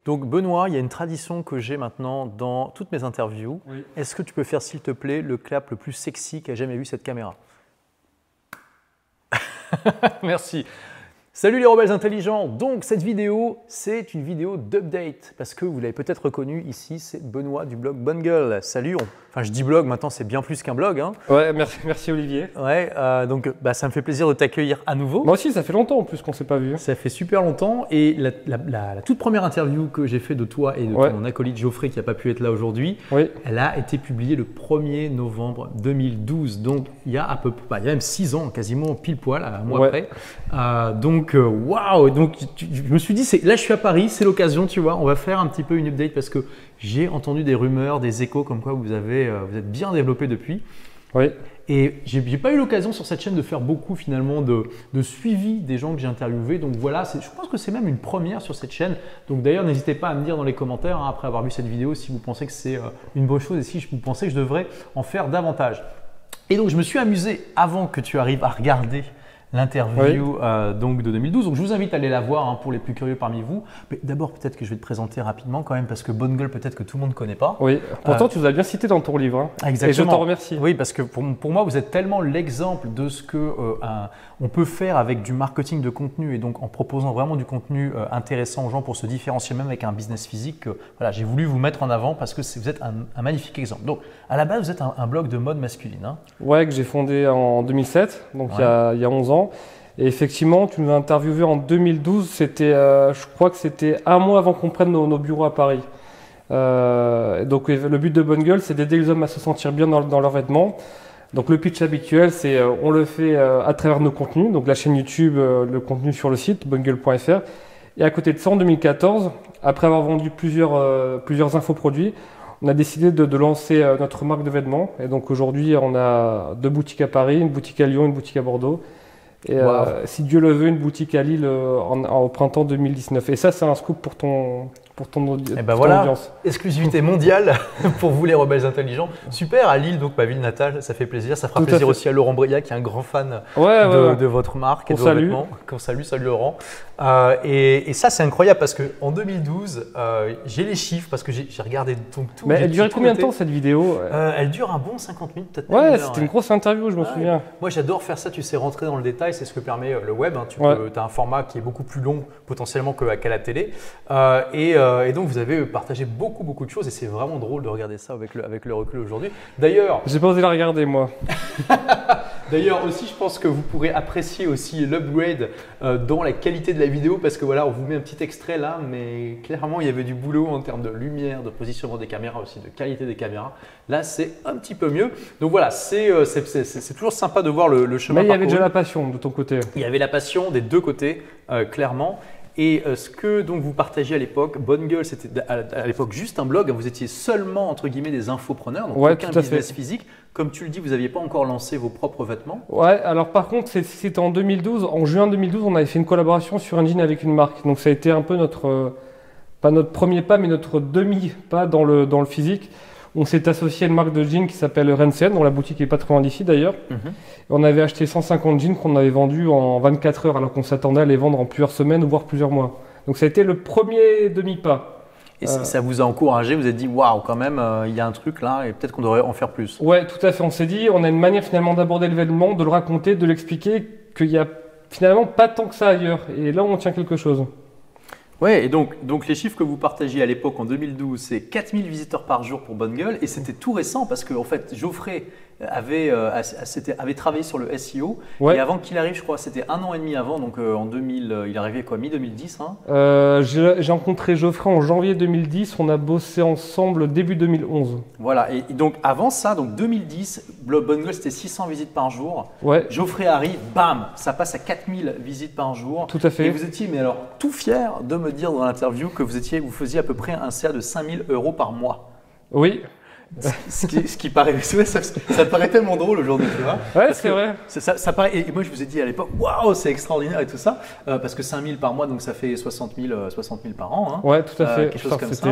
Donc Benoît, il y a une tradition que j'ai maintenant dans toutes mes interviews. Oui. Est-ce que tu peux faire, s'il te plaît, le clap le plus sexy qu'a jamais vu cette caméra? Merci. Salut les rebelles intelligents. Donc cette vidéo, c'est une vidéo d'update parce que vous l'avez peut-être reconnu ici, c'est Benoît du blog Bonne Gueule. Salut. Enfin, je dis blog, maintenant c'est bien plus qu'un blog. Hein. Ouais, merci Olivier. Ouais, donc ça me fait plaisir de t'accueillir à nouveau. Moi aussi, ça fait longtemps en plus qu'on ne s'est pas vu. Ça fait super longtemps et la toute première interview que j'ai fait de toi et de ton acolyte Geoffrey qui n'a pas pu être là aujourd'hui, elle a été publiée le 1er novembre 2012. Donc il y a à peu près, il y a même 6 ans, quasiment pile poil, un mois après. Donc waouh, donc je me suis dit, là je suis à Paris, c'est l'occasion, tu vois, on va faire un petit peu une update parce que j'ai entendu des rumeurs, des échos comme quoi vous êtes bien développé depuis. Oui. Et j'ai pas eu l'occasion sur cette chaîne de faire beaucoup finalement de suivi des gens que j'ai interviewés. Donc voilà, je pense que c'est même une première sur cette chaîne. Donc d'ailleurs, n'hésitez pas à me dire dans les commentaires, hein, après avoir vu cette vidéo, si vous pensez que c'est une bonne chose et si vous pensez que je devrais en faire davantage. Et donc je me suis amusé avant que tu arrives à regarder l'interview donc de 2012. Donc je vous invite à aller la voir hein, pour les plus curieux parmi vous. Mais d'abord, peut-être que je vais te présenter rapidement quand même parce que Bonne Gueule, peut-être que tout le monde ne connaît pas. Oui, pourtant tu nous as bien cité dans ton livre. Hein. Exactement. Et je t'en remercie. Oui, parce que pour moi, vous êtes tellement l'exemple de ce qu'on peut faire avec du marketing de contenu et donc en proposant vraiment du contenu intéressant aux gens pour se différencier même avec un business physique. Que, voilà, j'ai voulu vous mettre en avant parce que vous êtes un magnifique exemple. Donc à la base, vous êtes un blog de mode masculine. Hein. Ouais, que j'ai fondé en 2007, donc il y a 11 ans. Et effectivement, tu nous as interviewé en 2012, je crois que c'était un mois avant qu'on prenne nos bureaux à Paris. Donc le but de Bonne Gueule, c'est d'aider les hommes à se sentir bien dans leurs vêtements. Donc le pitch habituel, c'est on le fait à travers nos contenus, donc la chaîne YouTube, le contenu sur le site, bonnegueule.fr. Et à côté de ça, en 2014, après avoir vendu plusieurs infoproduits, on a décidé de lancer notre marque de vêtements. Et donc aujourd'hui, on a 2 boutiques à Paris, une boutique à Lyon, une boutique à Bordeaux. Et si Dieu le veut, une boutique à Lille au printemps 2019. Et ça, c'est un scoop pour ton audience. Exclusivité mondiale pour vous les rebelles intelligents. Super, à Lille, donc ma ville natale, ça fait plaisir. Ça fera plaisir aussi à Laurent Briat qui est un grand fan de votre marque et de vos vêtements. Qu'on salue, salut Laurent. Et ça, c'est incroyable parce qu'en 2012, j'ai les chiffres parce que j'ai regardé tout. Mais elle durait combien de temps cette vidéo? Elle dure un bon 50 minutes, peut-être. Ouais, c'était une grosse interview, je m'en souviens. Moi, j'adore faire ça, tu sais, rentrer dans le détail, c'est ce que permet le web. Hein. Tu as un format qui est beaucoup plus long potentiellement qu'à la télé. Et donc, vous avez partagé beaucoup de choses et c'est vraiment drôle de regarder ça avec le recul aujourd'hui. D'ailleurs… J'ai pas osé la regarder, moi. D'ailleurs aussi, je pense que vous pourrez apprécier aussi l'upgrade dans la qualité de la vidéo parce que voilà, on vous met un petit extrait là, mais clairement, il y avait du boulot en termes de lumière, de positionnement des caméras aussi, de qualité des caméras. Là, c'est un petit peu mieux. Donc voilà, c'est toujours sympa de voir le chemin parcouru. Mais il y avait déjà la passion de ton côté. Il y avait la passion des deux côtés, clairement. Et ce que donc vous partagiez à l'époque, Bonne Gueule, c'était à l'époque juste un blog. Vous étiez seulement entre guillemets des infopreneurs, donc aucun business physique. Comme tu le dis, vous n'aviez pas encore lancé vos propres vêtements. Ouais, alors par contre, c'était en 2012. En juin 2012, on avait fait une collaboration sur un jean avec une marque. Donc ça a été un peu pas notre premier pas, mais notre demi-pas dans le physique. On s'est associé à une marque de jeans qui s'appelle Rensen, dont la boutique est pas très loin d'ici d'ailleurs. On avait acheté 150 jeans qu'on avait vendus en 24 heures alors qu'on s'attendait à les vendre en plusieurs semaines, voire plusieurs mois. Donc ça a été le premier demi-pas. Et ça vous a encouragé, vous avez dit waouh, quand même, il y a un truc là et peut-être qu'on devrait en faire plus. Ouais, tout à fait. On s'est dit, on a une manière finalement d'aborder l'événement, de le raconter, de l'expliquer, qu'il n'y a finalement pas tant que ça ailleurs. Et là, on tient quelque chose. Ouais, et donc les chiffres que vous partagiez à l'époque en 2012, c'est 4000 visiteurs par jour pour Bonne Gueule et c'était tout récent parce que en fait, Geoffrey avait travaillé sur le SEO et avant qu'il arrive, je crois, c'était 1 an et demi avant, donc en 2000, il est arrivé quoi, mi-2010 hein J'ai rencontré Geoffrey en janvier 2010, on a bossé ensemble début 2011. Voilà, et donc avant ça, donc 2010, Bonne Gueule c'était 600 visites par jour. Geoffrey arrive, bam, ça passe à 4000 visites par jour. Tout à fait. Et vous étiez, mais alors, tout fier de me dire dans l'interview que vous faisiez à peu près un CA de 5000 € par mois. Oui. Ce qui paraît, ça te paraît tellement drôle aujourd'hui, tu vois. Ouais, c'est vrai. Ça paraît, et moi je vous ai dit à l'époque, waouh, c'est extraordinaire et tout ça, parce que 5000 par mois, donc ça fait 60 000 par an. Hein, ouais, tout à fait. Quelque chose comme ça.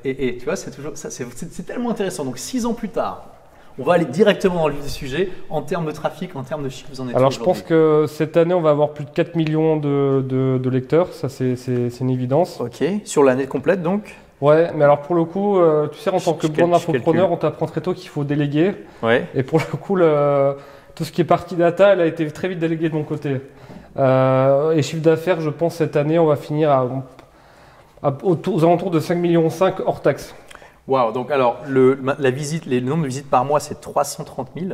Et tu vois, c'est toujours, c'est tellement intéressant. Donc 6 ans plus tard, On va aller directement dans le vif du sujet. En termes de trafic, en termes de chiffres, vous en êtes Alors je pense que cette année, on va avoir plus de 4 millions de lecteurs. Ça, c'est une évidence. Ok, sur l'année complète donc? Ouais, mais alors pour le coup, tu sais, en tant que bon infopreneur, on t'apprend très tôt qu'il faut déléguer. Ouais. Et pour le coup, tout ce qui est partie data, elle a été très vite déléguée de mon côté. Et chiffre d'affaires, je pense cette année, on va finir aux alentours de 5,5 millions hors taxe. Waouh, donc alors le nombre de visites par mois, c'est 330 000.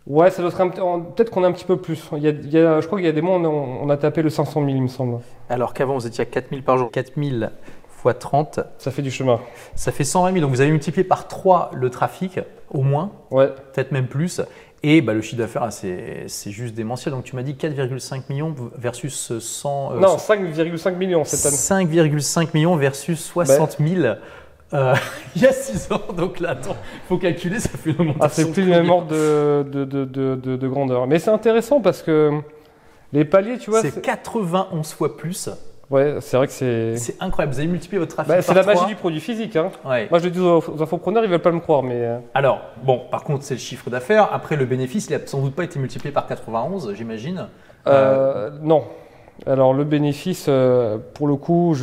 Ouais, ça doit être peut-être qu'on est un petit peu plus. Je crois qu'il y a des mois, on a tapé le 500 000, il me semble. Alors qu'avant, vous étiez à 4 000 par jour. 4 000 fois 30. Ça fait du chemin. Ça fait 120 000. Donc vous avez multiplié par 3 le trafic, au moins. Ouais. Peut-être même plus. Et le chiffre d'affaires, c'est juste démentiel. Donc tu m'as dit 4,5 millions versus 100. Non, 5,5 millions cette année. 5,5 millions versus 60 000. Il y a 6 ans, donc là, attends, il faut calculer, ça fait une augmentation. C'est plus le même ordre de grandeur. Mais c'est intéressant parce que les paliers, tu vois. C'est 91 fois plus. Ouais, c'est vrai que c'est. C'est incroyable, vous avez multiplié votre trafic par 3. C'est la magie du produit physique. Hein. Ouais. Moi, je le dis aux infopreneurs, ils ne veulent pas me croire. Mais... Alors, bon, par contre, c'est le chiffre d'affaires. Après, le bénéfice, il n'a sans doute pas été multiplié par 91, j'imagine. Non. Alors le bénéfice, pour le coup,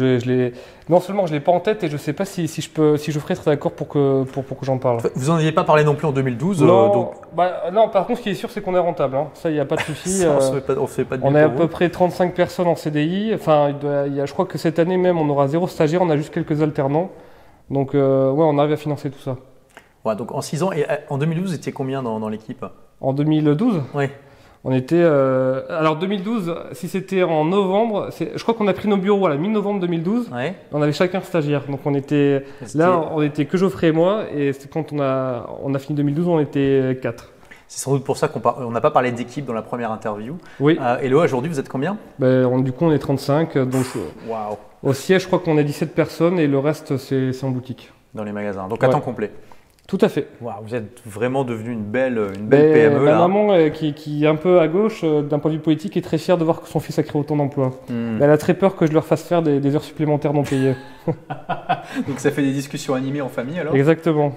non seulement je l'ai pas en tête et je sais pas si je ferais être d'accord pour que j'en parle. Vous n'en aviez pas parlé non plus en 2012. Non, donc... non, par contre, ce qui est sûr, c'est qu'on est rentable. Hein. Ça, il n'y a pas de souci. On est à peu près 35 personnes en CDI. Enfin, je crois que cette année même, on aura 0 stagiaire, on a juste quelques alternants. Donc, ouais, on arrive à financer tout ça. Ouais, donc en 6 ans, et en 2012, vous étiez combien dans l'équipe? En 2012 Oui. On était. Alors 2012, si c'était en novembre, je crois qu'on a pris nos bureaux à la mi-novembre 2012. Ouais. On avait chacun stagiaire. Donc on était. Là, on était que Geoffrey et moi. Et quand on a fini 2012, on était 4. C'est sans doute pour ça qu'on n'a pas parlé d'équipe dans la première interview. Oui. Et là, aujourd'hui, vous êtes combien? Du coup, on est 35. Donc, waouh. Au siège, je crois qu'on est 17 personnes et le reste, c'est en boutique. Dans les magasins. Donc à temps complet. Tout à fait. Wow, vous êtes vraiment devenu une belle PME. Ma maman, qui est un peu à gauche d'un point de vue politique, est très fière de voir que son fils a créé autant d'emplois. Elle a très peur que je leur fasse faire des heures supplémentaires non payées. Donc ça fait des discussions animées en famille alors? Exactement.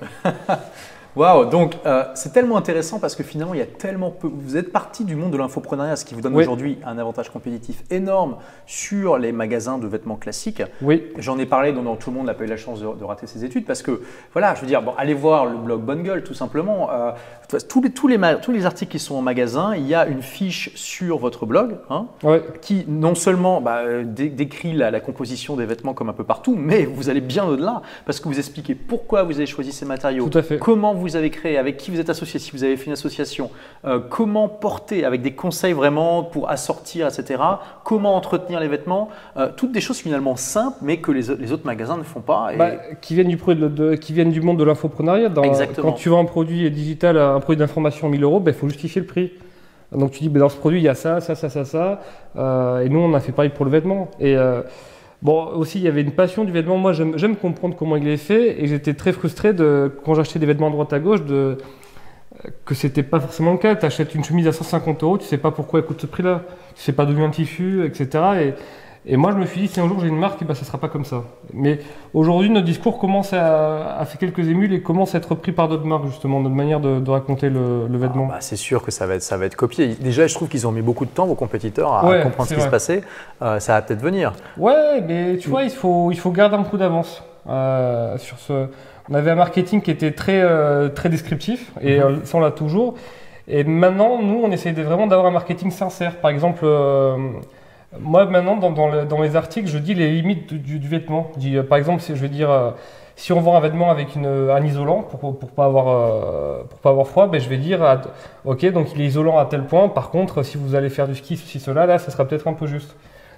Waouh, donc c'est tellement intéressant parce que finalement il y a tellement peu. Vous êtes parti du monde de l'infoprenariat, ce qui vous donne aujourd'hui un avantage compétitif énorme sur les magasins de vêtements classiques. Oui. J'en ai parlé, dont tout le monde n'a pas eu la chance de rater ses études parce que voilà, je veux dire, allez voir le blog Bonne Gueule tout simplement. Tous les articles qui sont en magasin, il y a une fiche sur votre blog qui non seulement décrit la composition des vêtements comme un peu partout, mais vous allez bien au-delà parce que vous expliquez pourquoi vous avez choisi ces matériaux, tout à fait. Comment vous avez créé, avec qui vous êtes associé, si vous avez fait une association, comment porter avec des conseils vraiment pour assortir, etc. Comment entretenir les vêtements, toutes des choses finalement simples, mais que les autres magasins ne font pas. Qui viennent du monde de l'infoprenariat. Exactement. Quand tu vends un produit digital, un produit d'information à 1 000 €, il faut justifier le prix. Donc tu dis, dans ce produit, il y a ça. Et nous, on a fait pareil pour le vêtement. Et aussi, il y avait une passion du vêtement. Moi, j'aime comprendre comment il est fait. Et j'étais très frustré quand j'achetais des vêtements à droite à gauche, que c'était pas forcément le cas. Tu achètes une chemise à 150 €, tu sais pas pourquoi elle coûte ce prix-là. Tu sais pas d'où vient le tissu, etc. Et moi, je me suis dit, si un jour j'ai une marque, ça sera pas comme ça. Mais aujourd'hui, notre discours commence à faire quelques émules et commence à être repris par d'autres marques, justement, notre manière de raconter le vêtement. C'est sûr que ça va être copié. Déjà, je trouve qu'ils ont mis beaucoup de temps, vos compétiteurs, à comprendre ce qui se passait. Ça va peut-être venir. Ouais, mais tu vois, il faut garder un coup d'avance sur ce. On avait un marketing qui était très descriptif, et ça, on l'a toujours. Et maintenant, nous, on essaye vraiment d'avoir un marketing sincère. Par exemple, moi, maintenant, dans les articles, je dis les limites du vêtement. Par exemple, je vais dire, si on vend un vêtement avec un isolant pour pas avoir froid, je vais dire, ok, donc il est isolant à tel point. Par contre, si vous allez faire du ski, ceci, cela, là, ça sera peut-être un peu juste.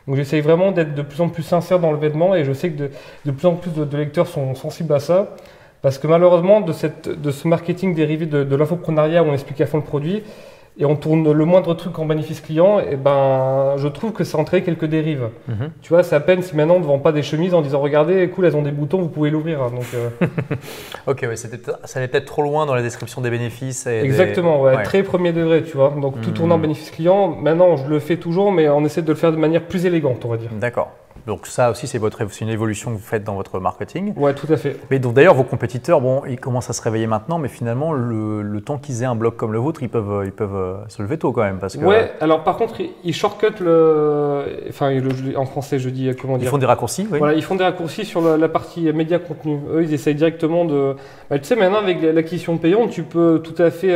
Donc, j'essaye vraiment d'être de plus en plus sincère dans le vêtement et je sais que de plus en plus de lecteurs sont sensibles à ça. Parce que malheureusement, de ce marketing dérivé de l'infoprenariat où on explique à fond le produit, et on tourne le moindre truc en bénéfice client, je trouve que ça entraîne quelques dérives. Tu vois, c'est à peine si maintenant on ne vend pas des chemises en disant regardez, cool, elles ont des boutons, vous pouvez l'ouvrir. Donc, Ok, ouais, ça allait peut-être trop loin dans la description des bénéfices. Exactement, très premier degré, tu vois. Donc tout tourne en bénéfice client. Maintenant, je le fais toujours, mais on essaie de le faire de manière plus élégante, on va dire. D'accord. Donc ça aussi, c'est une évolution que vous faites dans votre marketing. Ouais, tout à fait. Mais donc d'ailleurs, vos compétiteurs, bon, ils commencent à se réveiller maintenant, mais finalement, le temps qu'ils aient un blog comme le vôtre, ils peuvent se lever tôt quand même. Parce que, ouais, alors par contre, ils shortcut en français, je dis comment dire. Ils font des raccourcis, oui. Voilà, ils font des raccourcis sur la partie média contenu. Eux, ils essayent directement de. Bah, tu sais, maintenant, avec l'acquisition payante, tu peux tout à fait,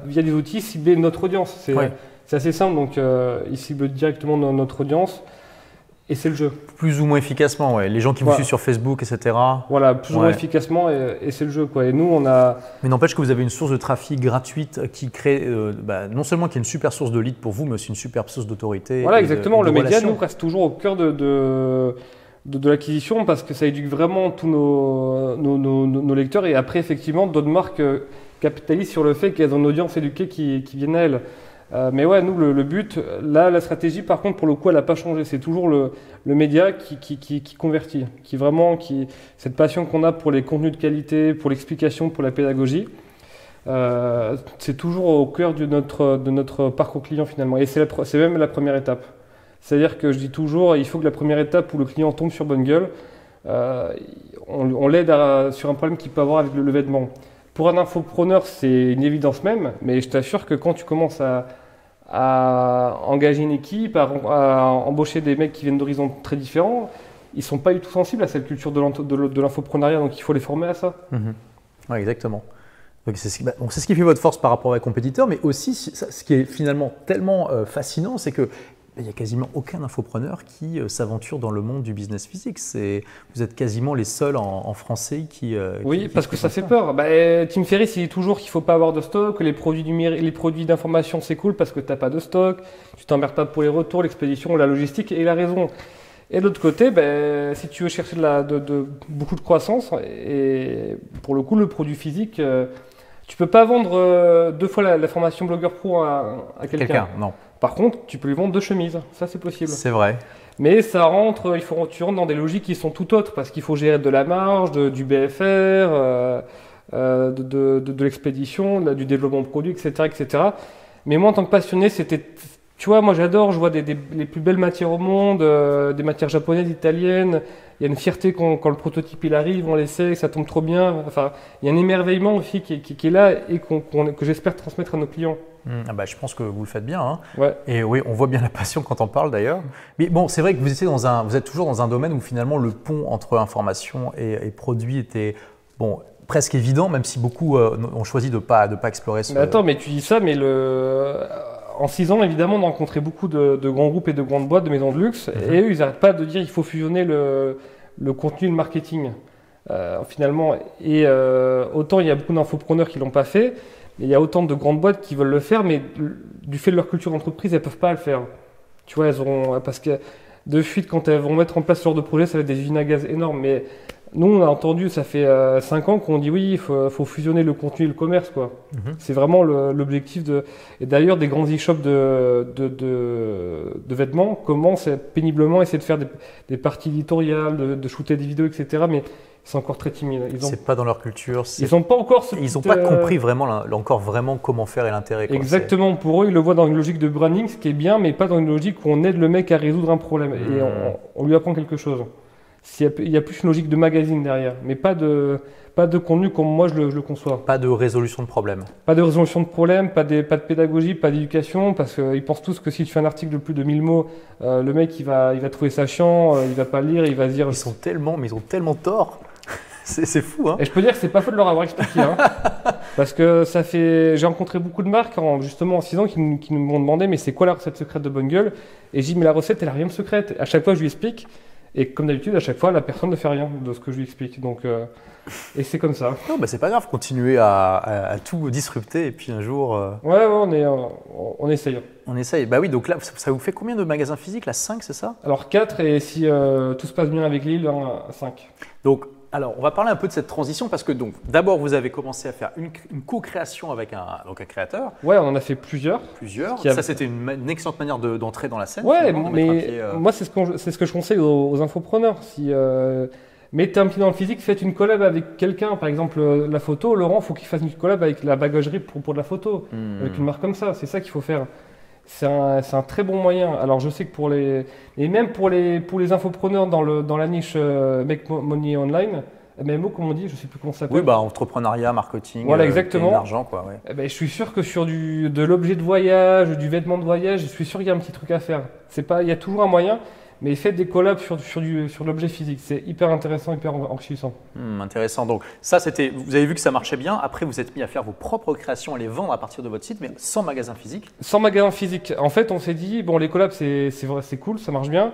via des outils, cibler notre audience. C'est assez simple, donc ils ciblent directement notre audience. Et c'est le jeu. Plus ou moins efficacement, ouais. Les gens qui vous suivent sur Facebook, etc. Voilà, plus ou moins efficacement, et c'est le jeu, quoi. Et nous, on a. Mais n'empêche que vous avez une source de trafic gratuite qui crée, non seulement qui est une super source de lead pour vous, mais aussi une super source d'autorité. Voilà, exactement. Le média, nous, reste toujours au cœur de l'acquisition parce que ça éduque vraiment tous nos lecteurs. Et après, effectivement, d'autres marques capitalisent sur le fait qu'elles ont une audience éduquée qui viennent à elles. Mais ouais, nous, le but, là, la stratégie, par contre, pour le coup, elle n'a pas changé. C'est toujours le média qui convertit, cette passion qu'on a pour les contenus de qualité, pour l'explication, pour la pédagogie. C'est toujours au cœur de notre parcours client, finalement. Et c'est même la première étape. C'est-à-dire que je dis toujours, il faut que la première étape où le client tombe sur Bonne Gueule, on l'aide sur un problème qu'il peut avoir avec le vêtement. Pour un infopreneur, c'est une évidence même, mais je t'assure que quand tu commences à engager une équipe, à embaucher des mecs qui viennent d'horizons très différents, ils ne sont pas du tout sensibles à cette culture de l'infopreneuriat, donc il faut les former à ça. Oui, exactement. Donc c'est ce qui fait votre force par rapport à vos compétiteurs, mais aussi ce qui est finalement tellement fascinant, c'est que il n'y a quasiment aucun infopreneur qui s'aventure dans le monde du business physique. Vous êtes quasiment les seuls en français qui… oui, parce que ça fait peur. Tim Ferriss, il dit toujours qu'il ne faut pas avoir de stock, que les produits d'information, c'est cool parce que tu n'as pas de stock, tu t'emmerdes pas pour les retours, l'expédition, la logistique, et il a raison. Et de l'autre côté, si tu veux chercher beaucoup de croissance, et pour le coup, le produit physique, tu ne peux pas vendre 2 fois la formation blogueur pro à quelqu'un. Non. Par contre, tu peux lui vendre 2 chemises, ça c'est possible. C'est vrai. Mais tu rentres dans des logiques qui sont tout autres, parce qu'il faut gérer de la marge, du BFR, de l'expédition, du développement de produits, etc., etc. Mais moi, en tant que passionné, tu vois, moi j'adore, je vois les plus belles matières au monde, des matières japonaises, italiennes. Il y a une fierté quand le prototype il arrive, on l'essaie, ça tombe trop bien. Enfin, il y a un émerveillement aussi qui est là et que j'espère transmettre à nos clients. Je pense que vous le faites bien. Hein. Ouais. Et oui, on voit bien la passion quand on parle d'ailleurs. Mais bon, c'est vrai que vous êtes toujours dans un domaine où finalement le pont entre information et produit était presque évident, même si beaucoup ont choisi de ne pas explorer ce… Mais attends, mais tu dis ça, mais en 6 ans, évidemment, on a rencontré beaucoup de grands groupes et de grandes boîtes, de maisons de luxe, et eux, ils n'arrêtent pas de dire qu'il faut fusionner le contenu et le marketing, finalement. Et autant il y a beaucoup d'infopreneurs qui ne l'ont pas fait, mais il y a autant de grandes boîtes qui veulent le faire, mais du fait de leur culture d'entreprise, elles ne peuvent pas le faire. Tu vois, parce que de suite, quand elles vont mettre en place ce genre de projet, ça va être des usines à gaz énormes. Mais nous, on a entendu, ça fait 5 ans qu'on dit oui, il faut fusionner le contenu et le commerce, quoi. C'est vraiment l'objectif Et d'ailleurs, des grands e-shops de vêtements commencent péniblement à essayer de faire des parties éditoriales, de shooter des vidéos, etc. Mais c'est encore très timide. C'est pas dans leur culture. Ils n'ont pas encore Ils n'ont pas compris encore vraiment comment faire et l'intérêt. Exactement. Pour eux, ils le voient dans une logique de branding, ce qui est bien, mais pas dans une logique où on aide le mec à résoudre un problème. Et on lui apprend quelque chose. Il y a plus une logique de magazine derrière, mais pas de contenu comme moi je le conçois. Pas de résolution de problème. Pas de résolution de problème, pas de pédagogie, pas d'éducation, parce qu'ils pensent tous que si tu fais un article de plus de 1000 mots, le mec il va trouver ça chiant, il va pas le lire, il va se dire… Ils ont tellement tort. C'est fou, hein. Et je peux dire que c'est pas faute de leur avoir expliqué, hein. Parce que j'ai rencontré beaucoup de marques justement en 6 ans qui nous m'ont demandé mais c'est quoi la recette secrète de Bonne Gueule, et j'ai dit mais la recette elle a rien de secrète. À chaque fois je lui explique. Et comme d'habitude, à chaque fois, la personne ne fait rien de ce que je lui explique. Donc, et c'est comme ça. Non, c'est pas grave, continuez à tout disrupter et puis un jour… Ouais, on essaye. On essaye. Bah oui, donc là, ça vous fait combien de magasins physiques là, 5, c'est ça? Alors 4, et si tout se passe bien avec Lille, 5. Donc, alors, on va parler un peu de cette transition parce que donc, d'abord, vous avez commencé à faire une co-création avec un créateur. Ouais, on en a fait plusieurs. Ça, c'était une excellente manière d'entrer dans la scène. Ouais, mais moi, c'est ce que je conseille aux infopreneurs. Si mettez un pied dans le physique, faites une collab avec quelqu'un. Par exemple, la photo, Laurent, il faut qu'il fasse une collab avec la bagagerie pour de la photo, avec une marque comme ça. C'est ça qu'il faut faire. C'est un très bon moyen. Alors je sais que et même pour les infopreneurs dans la niche Make Money Online, MMO comme on dit, je ne sais plus comment ça s'appelle. Oui, entrepreneuriat, marketing, voilà, exactement. l'argent, quoi. Ouais. Eh ben, je suis sûr que sur de l'objet de voyage, du vêtement de voyage, je suis sûr qu'il y a un petit truc à faire. Il y a toujours un moyen, mais faites des collabs sur l'objet physique. C'est hyper intéressant, hyper enrichissant. Intéressant. Donc ça, vous avez vu que ça marchait bien. Après, vous êtes mis à faire vos propres créations, à les vendre à partir de votre site, mais sans magasin physique. Sans magasin physique. En fait, on s'est dit, bon, les collabs, c'est vrai, c'est cool, ça marche bien.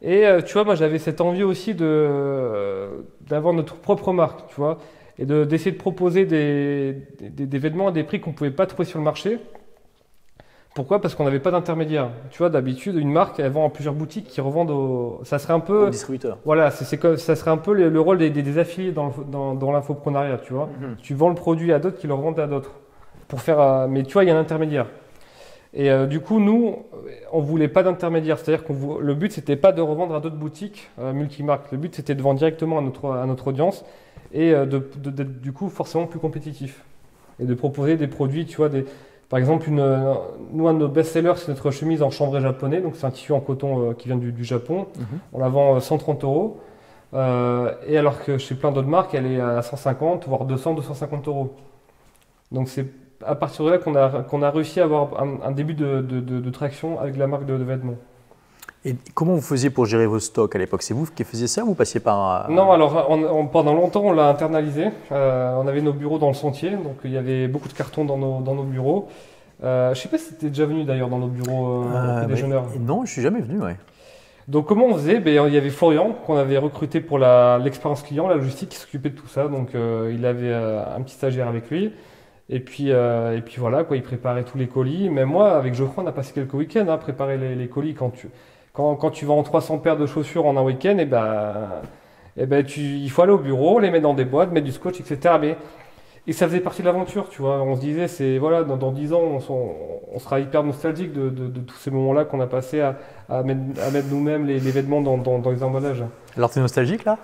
Et tu vois, moi, j'avais cette envie aussi d'avoir notre propre marque, tu vois, et d'essayer de proposer des vêtements à des prix qu'on ne pouvait pas trouver sur le marché. Pourquoi? Parce qu'on n'avait pas d'intermédiaire. Tu vois, d'habitude, une marque, elle vend en plusieurs boutiques qui revendent ça serait un peu… Au distributeur. Voilà, ça serait un peu le rôle des affiliés dans l'infoprenariat, tu vois. Tu vends le produit à d'autres qui le revendent à d'autres. Mais tu vois, il y a un intermédiaire. Et du coup, nous, on ne voulait pas d'intermédiaire. C'est-à-dire que le but, ce n'était pas de revendre à d'autres boutiques multimarques. Le but, c'était de vendre directement à notre audience et d'être du coup forcément plus compétitif. Et de proposer des produits, tu vois, par exemple, nous, un de nos best-sellers, c'est notre chemise en chambré japonais. Donc, c'est un tissu en coton qui vient du Japon. On la vend 130 €. Et alors que chez plein d'autres marques, elle est à 150, voire 200, 250 €. Donc, c'est à partir de là qu'on a réussi à avoir un début de traction avec la marque de vêtements. Et comment vous faisiez pour gérer vos stocks à l'époque? C'est vous qui faisiez ça ou vous passiez par… Non, alors pendant longtemps, on l'a internalisé. On avait nos bureaux dans le Sentier, donc il y avait beaucoup de cartons dans nos bureaux. Je ne sais pas si tu es déjà venu d'ailleurs dans nos bureaux déjeuneurs. Non, je ne suis jamais venu, ouais. Donc comment on faisait? Il y avait Florian qu'on avait recruté pour l'expérience client, la logistique, qui s'occupait de tout ça. Donc il avait un petit stagiaire avec lui. Et puis voilà, quoi, il préparait tous les colis. Mais moi, avec Geoffroy, on a passé quelques week-ends à préparer les colis. Quand tu vends 300 paires de chaussures en un week-end, il faut aller au bureau, les mettre dans des boîtes, mettre du scotch, etc. Et ça faisait partie de l'aventure, tu vois. On se disait, dans 10 ans, on sera hyper nostalgique de tous ces moments-là qu'on a passé à mettre nous-mêmes les vêtements dans les emballages. Alors, tu es nostalgique là?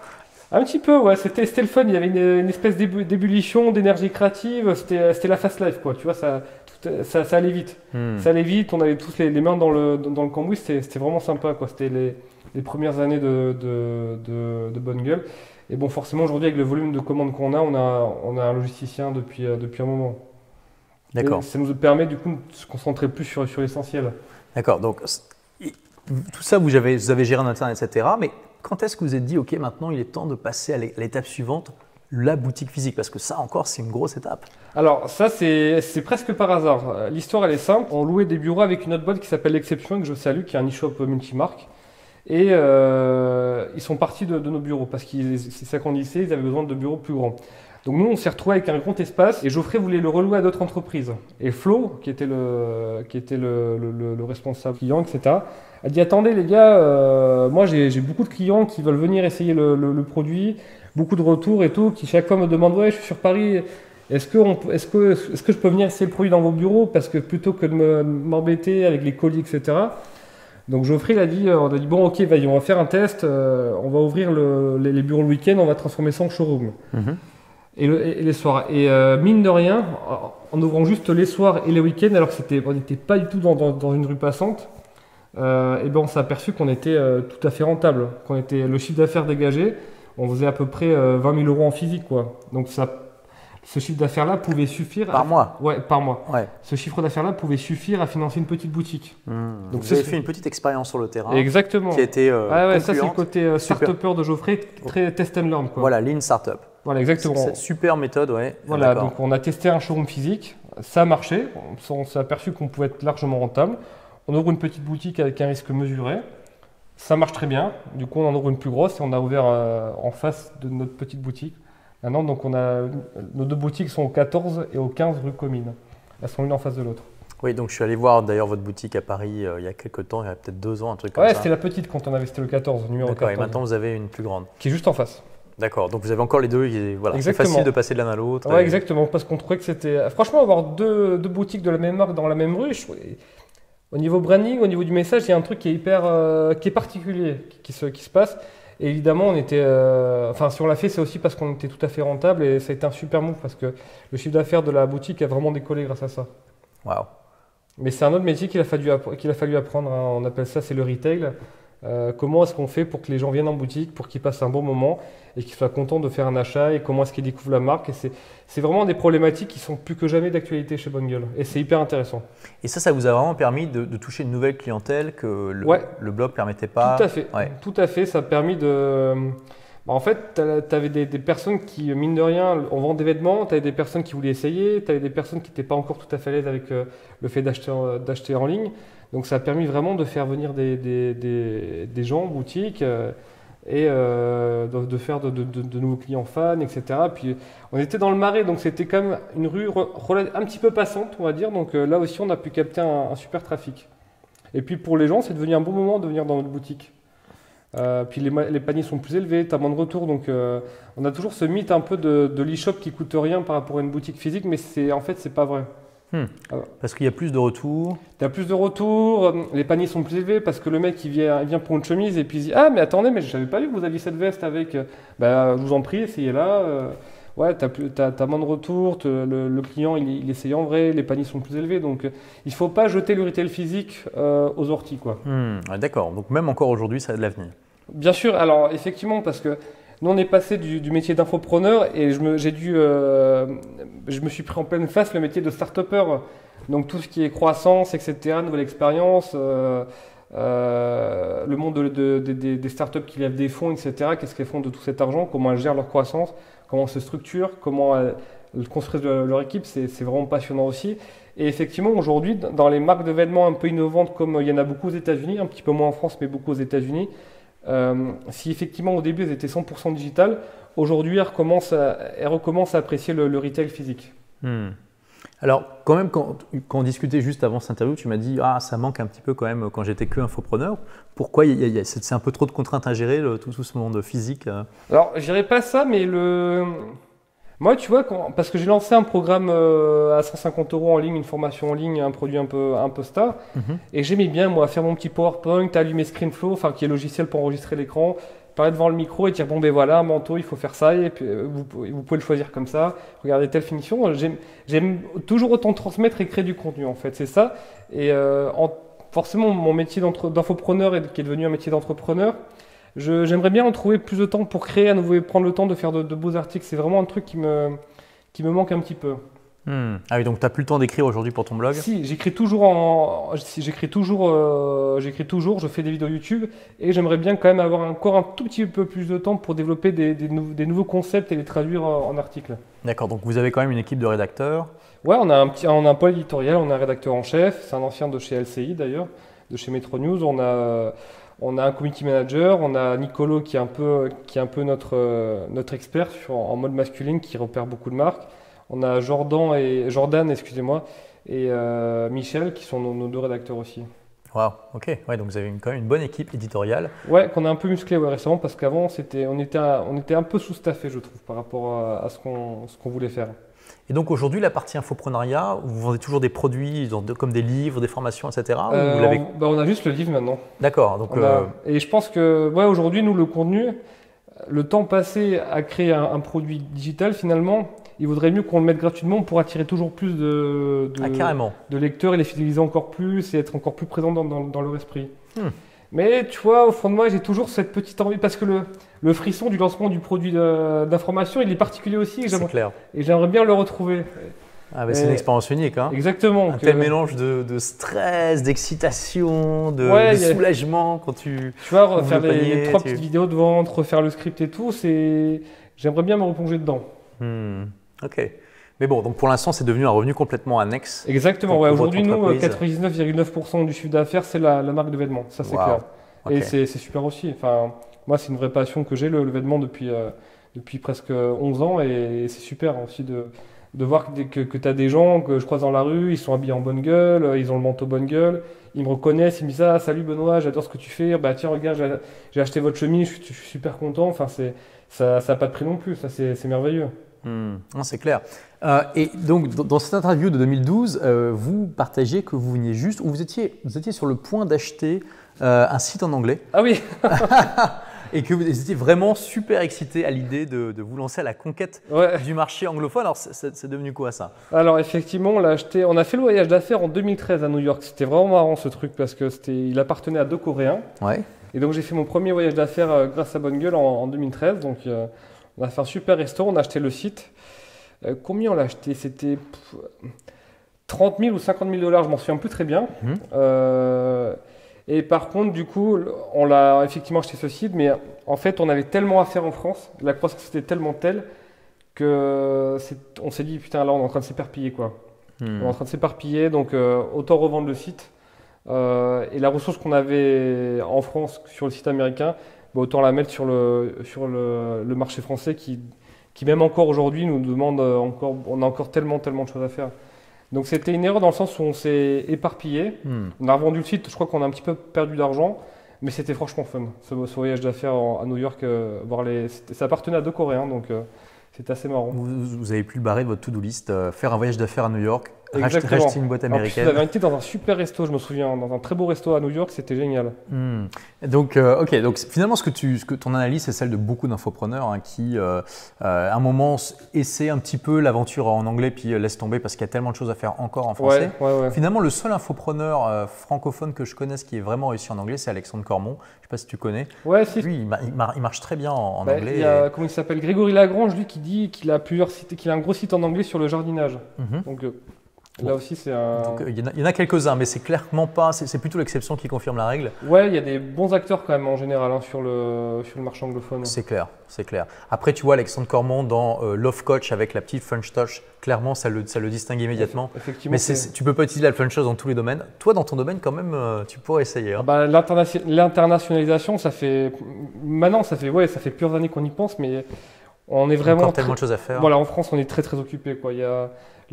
Un petit peu, ouais, c'était le fun. Il y avait une espèce d'ébullition, d'énergie créative. C'était la fast life, quoi. Tu vois, ça allait vite. Ça allait vite. On avait tous les mains dans le cambouis. C'était vraiment sympa, quoi. C'était les premières années de bonne gueule. Et bon, forcément, aujourd'hui, avec le volume de commandes qu'on a, on a un logisticien depuis un moment. D'accord. Et ça nous permet, du coup, de se concentrer plus sur l'essentiel. D'accord. Donc, tout ça, vous avez géré en interne, etc. Mais quand est-ce que vous vous êtes dit, OK, maintenant, il est temps de passer à l'étape suivante, la boutique physique? Parce que ça encore, c'est une grosse étape. Alors, ça, c'est presque par hasard. L'histoire, elle est simple. On louait des bureaux avec une autre boîte qui s'appelle l'Exception, que je salue, qui est un e-shop multimarque. Et ils sont partis de nos bureaux parce que c'est ça qu'on disait, ils avaient besoin de bureaux plus grands. Donc nous, on s'est retrouvés avec un grand espace et Geoffrey voulait le relouer à d'autres entreprises. Et Flo, qui était le responsable client, etc., a dit: attendez les gars, moi j'ai beaucoup de clients qui veulent venir essayer le produit, beaucoup de retours et tout, qui chacun me demande: ouais, je suis sur Paris, est-ce que je peux venir essayer le produit dans vos bureaux, parce que plutôt que de m'embêter avec les colis, etc. Donc Geoffrey on a dit bon, ok, vas-y, on va faire un test, on va ouvrir les bureaux le week-end, on va transformer ça en showroom. Et les soirs. Et mine de rien, en ouvrant juste les soirs et les week-ends, alors que on n'était pas du tout dans une rue passante, on s'est aperçu qu'on était tout à fait rentable. Le chiffre d'affaires dégagé, on faisait à peu près 20 000 € en physique, quoi. Donc ce chiffre d'affaires-là pouvait suffire… Par mois? Ouais, par mois. Ouais. Ce chiffre d'affaires-là pouvait suffire à financer une petite boutique. Donc vous avez fait une petite expérience sur le terrain. Exactement. Qui a été ça, c'est le côté start-upper de Geoffrey, très test and learn, quoi. Voilà, lean startup. Voilà, exactement. C'est super méthode, ouais. Voilà, donc on a testé un showroom physique, ça a marché, on s'est aperçu qu'on pouvait être largement rentable. On ouvre une petite boutique avec un risque mesuré, ça marche très bien. Du coup, on en ouvre une plus grosse et on a ouvert en face de notre petite boutique. Maintenant, donc nos deux boutiques sont au 14 et au 15 rue Comines. Elles sont l'une en face de l'autre. Oui, donc je suis allé voir d'ailleurs votre boutique à Paris il y a quelques temps, il y a peut-être 2 ans, un truc comme ça. Ouais, c'était la petite quand on avait, c'était le 14, numéro 14. D'accord, et maintenant vous avez une plus grande. Qui est juste en face. D'accord, donc vous avez encore les deux, voilà, c'est facile de passer de l'un à l'autre. Ouais, exactement, parce qu'on trouvait que c'était… Franchement, avoir deux boutiques de la même marque dans la même rue, au niveau branding, au niveau du message, il y a un truc qui est qui est particulier, qui se passe. Et évidemment, on était… si on l'a fait, c'est aussi parce qu'on était tout à fait rentable et ça a été un super move parce que le chiffre d'affaires de la boutique a vraiment décollé grâce à ça. Waouh. Mais c'est un autre métier qu'il a fallu apprendre, hein. On appelle ça, c'est le retail. Comment est-ce qu'on fait pour que les gens viennent en boutique, pour qu'ils passent un bon moment et qu'ils soient contents de faire un achat et comment est-ce qu'ils découvrent la marque. Et c'est vraiment des problématiques qui sont plus que jamais d'actualité chez Bonne Gueule. Et c'est hyper intéressant. Et ça vous a vraiment permis de toucher une nouvelle clientèle que le blog ne permettait pas? Tout à fait. Ouais. Tout à fait. Ça a permis de… En fait, tu avais des personnes qui, mine de rien, on vend des vêtements, tu avais des personnes qui voulaient essayer, tu avais des personnes qui n'étaient pas encore tout à fait à l'aise avec le fait d'acheter en ligne. Donc ça a permis vraiment de faire venir des gens en boutique et de faire de nouveaux clients fans, etc. Puis on était dans le Marais, donc c'était quand même une rue un petit peu passante, on va dire. Donc là aussi, on a pu capter un super trafic. Et puis pour les gens, c'est devenu un bon moment de venir dans notre boutique. Puis les paniers sont plus élevés, tu as moins de retours, donc on a toujours ce mythe un peu de l'e-shop qui coûte rien par rapport à une boutique physique, mais en fait c'est pas vrai. Parce qu'il y a plus de retours. Tu as plus de retours, les paniers sont plus élevés parce que le mec il vient pour une chemise et puis il dit ah mais attendez mais je savais pas vu que vous aviez cette veste avec, je vous en prie essayez-la. Ouais, t'as moins de retours, le client il essaye en vrai, les paniers sont plus élevés, donc il faut pas jeter le retail physique aux orties, quoi. D'accord, donc même encore aujourd'hui ça a de l'avenir. Bien sûr, alors effectivement parce que nous on est passé du métier d'infopreneur et je me suis pris en pleine face le métier de start-upper, donc tout ce qui est croissance, etc., nouvelle expérience, le monde des startups qui lèvent des fonds, etc., qu'est-ce qu'elles font de tout cet argent, comment elles gèrent leur croissance, comment elles se structurent, comment elles construisent leur équipe, c'est vraiment passionnant aussi. Et effectivement, aujourd'hui, dans les marques de vêtements un peu innovantes, comme il y en a beaucoup aux États-Unis, un petit peu moins en France, mais beaucoup aux États-Unis, si effectivement au début elles étaient 100% digitales, aujourd'hui elles recommencent à apprécier le retail physique. Alors, quand même, quand on discutait juste avant cette interview, tu m'as dit « Ah, ça manque un petit peu quand même quand j'étais que infopreneur ». Pourquoi c'est un peu trop de contraintes à gérer, tout ce monde physique Alors, je dirais pas ça, mais moi, tu vois, parce que j'ai lancé un programme à 150 € en ligne, une formation en ligne, un produit un peu star, et j'aimais bien, moi, faire mon petit PowerPoint, allumer ScreenFlow, qui est le logiciel pour enregistrer l'écran, parler devant le micro et dire bon ben voilà un manteau il faut faire ça et puis vous pouvez le choisir comme ça, regardez telle finition. J'aime toujours autant transmettre et créer du contenu en fait, c'est ça. Et forcément mon métier d'infopreneur qui est devenu un métier d'entrepreneur, j'aimerais bien en trouver plus de temps pour créer à nouveau et prendre le temps de faire de beaux articles. C'est vraiment un truc qui me manque un petit peu. Ah oui, donc tu n'as plus le temps d'écrire aujourd'hui pour ton blog? Si, j'écris toujours, je fais des vidéos YouTube et j'aimerais bien quand même avoir encore un tout petit peu plus de temps pour développer des nouveaux concepts et les traduire en articles. D'accord, donc vous avez quand même une équipe de rédacteurs? Ouais, on a un pôle éditorial, on a un rédacteur en chef, c'est un ancien de chez LCI d'ailleurs, de chez Metro News, on a un community manager, on a Nicolo qui est un peu notre expert en mode masculine qui repère beaucoup de marques. On a Jordan, excusez-moi, et Michel qui sont nos deux rédacteurs aussi. Waouh, ok. Ouais, donc vous avez quand même une bonne équipe éditoriale. Ouais, qu'on a un peu musclé récemment parce qu'avant on était un peu sous-staffé, je trouve, par rapport à ce qu'on voulait faire. Et donc aujourd'hui, la partie infoprenariat, vous vendez toujours des produits comme des livres, des formations, etc. On a juste le livre maintenant. D'accord. Donc et je pense que aujourd'hui, nous, le contenu, le temps passé à créer un produit digital, finalement, il vaudrait mieux qu'on le mette gratuitement pour attirer toujours plus de lecteurs et les fidéliser encore plus et être encore plus présent dans leur esprit. Mais tu vois, au fond de moi, j'ai toujours cette petite envie parce que le frisson du lancement du produit d'information, il est particulier aussi. C'est clair. Et j'aimerais bien le retrouver. Ah bah c'est une expérience unique. Hein. Exactement. Un tel mélange de stress, d'excitation, de soulagement quand tu… Tu vois, refaire les 3 petites vidéos de vente, refaire le script et tout, j'aimerais bien me replonger dedans. Ok. Mais bon, donc pour l'instant, c'est devenu un revenu complètement annexe. Exactement. Ouais, aujourd'hui, nous, 99,9% du chiffre d'affaires, c'est la marque de vêtements. Ça, c'est clair. Okay. Et c'est super aussi. Enfin, moi, c'est une vraie passion que j'ai, le vêtement, depuis presque 11 ans. Et c'est super aussi de voir que tu as des gens que je croise dans la rue, ils sont habillés en bonne gueule, ils ont le manteau bonne gueule, ils me reconnaissent, ils me disent « Ah, salut Benoît, j'adore ce que tu fais. Bah tiens, regarde, j'ai acheté votre chemise, je suis super content. » Enfin, ça n'a pas de prix non plus. Ça, c'est merveilleux. C'est clair. Et donc, dans cette interview de 2012, vous partagez que vous veniez juste, ou vous étiez sur le point d'acheter un site en anglais. Ah oui. et que vous étiez vraiment super excité à l'idée de vous lancer à la conquête du marché anglophone. Alors, c'est devenu quoi ça? Alors effectivement, on a fait le voyage d'affaires en 2013 à New York. C'était vraiment marrant ce truc parce que il appartenait à 2 Coréens. Ouais. Et donc j'ai fait mon premier voyage d'affaires grâce à Bonne Gueule en 2013. Donc on a fait un super resto, on a acheté le site. Combien on l'a acheté? C'était 30 000 ou 50 000 $, je m'en souviens plus très bien. Et par contre, du coup, on l'a effectivement acheté ce site, mais en fait, on avait tellement à faire en France, la croissance était tellement telle que on s'est dit putain, là, on est en train de s'éparpiller quoi. On est en train de s'éparpiller, donc autant revendre le site. Et la ressource qu'on avait en France sur le site américain, autant la mettre sur le marché français qui même encore aujourd'hui nous demande on a encore tellement de choses à faire. Donc c'était une erreur dans le sens où on s'est éparpillé. On a revendu le site, je crois qu'on a un petit peu perdu d'argent, mais c'était franchement fun. Ce voyage d'affaires à New York, ça appartenait à 2 Coréens, donc c'était assez marrant. Vous avez pu le barrer de votre to-do list, faire un voyage d'affaires à New York, Exactement. racheter une boîte américaine. En plus, vous avez été dans un super resto, je me souviens, dans un très beau resto à New York, c'était génial. Donc, donc finalement, ce que ton analyse, c'est celle de beaucoup d'infopreneurs qui, à un moment, essaient un petit peu l'aventure en anglais, puis laissent tomber parce qu'il y a tellement de choses à faire encore en français. Ouais. Finalement, le seul infopreneur francophone que je connaisse qui est vraiment réussi en anglais, c'est Alexandre Cormon. Je ne sais pas si tu connais. Ouais, si. Lui, il marche très bien en anglais. Il y a, comment il s'appelle, Grégory Lagrange, lui, qui dit qu'il a plusieurs sites, qu'il a un gros site en anglais sur le jardinage. Donc, là aussi, c'est un. Donc, il y en a quelques-uns, mais c'est clairement pas. C'est plutôt l'exception qui confirme la règle. Ouais, il y a des bons acteurs quand même en général sur le marché anglophone. C'est clair. Après, tu vois, Alexandre Cormon dans Love Coach avec la petite French touch, clairement, ça le distingue immédiatement. Effectivement. Mais tu peux pas utiliser la French touch dans tous les domaines. Toi, dans ton domaine, quand même, tu pourrais essayer. Hein. L'internationalisation, ça fait plusieurs années qu'on y pense, mais on est vraiment. Encore tellement de choses à faire. Voilà, en France, on est très très occupé, quoi.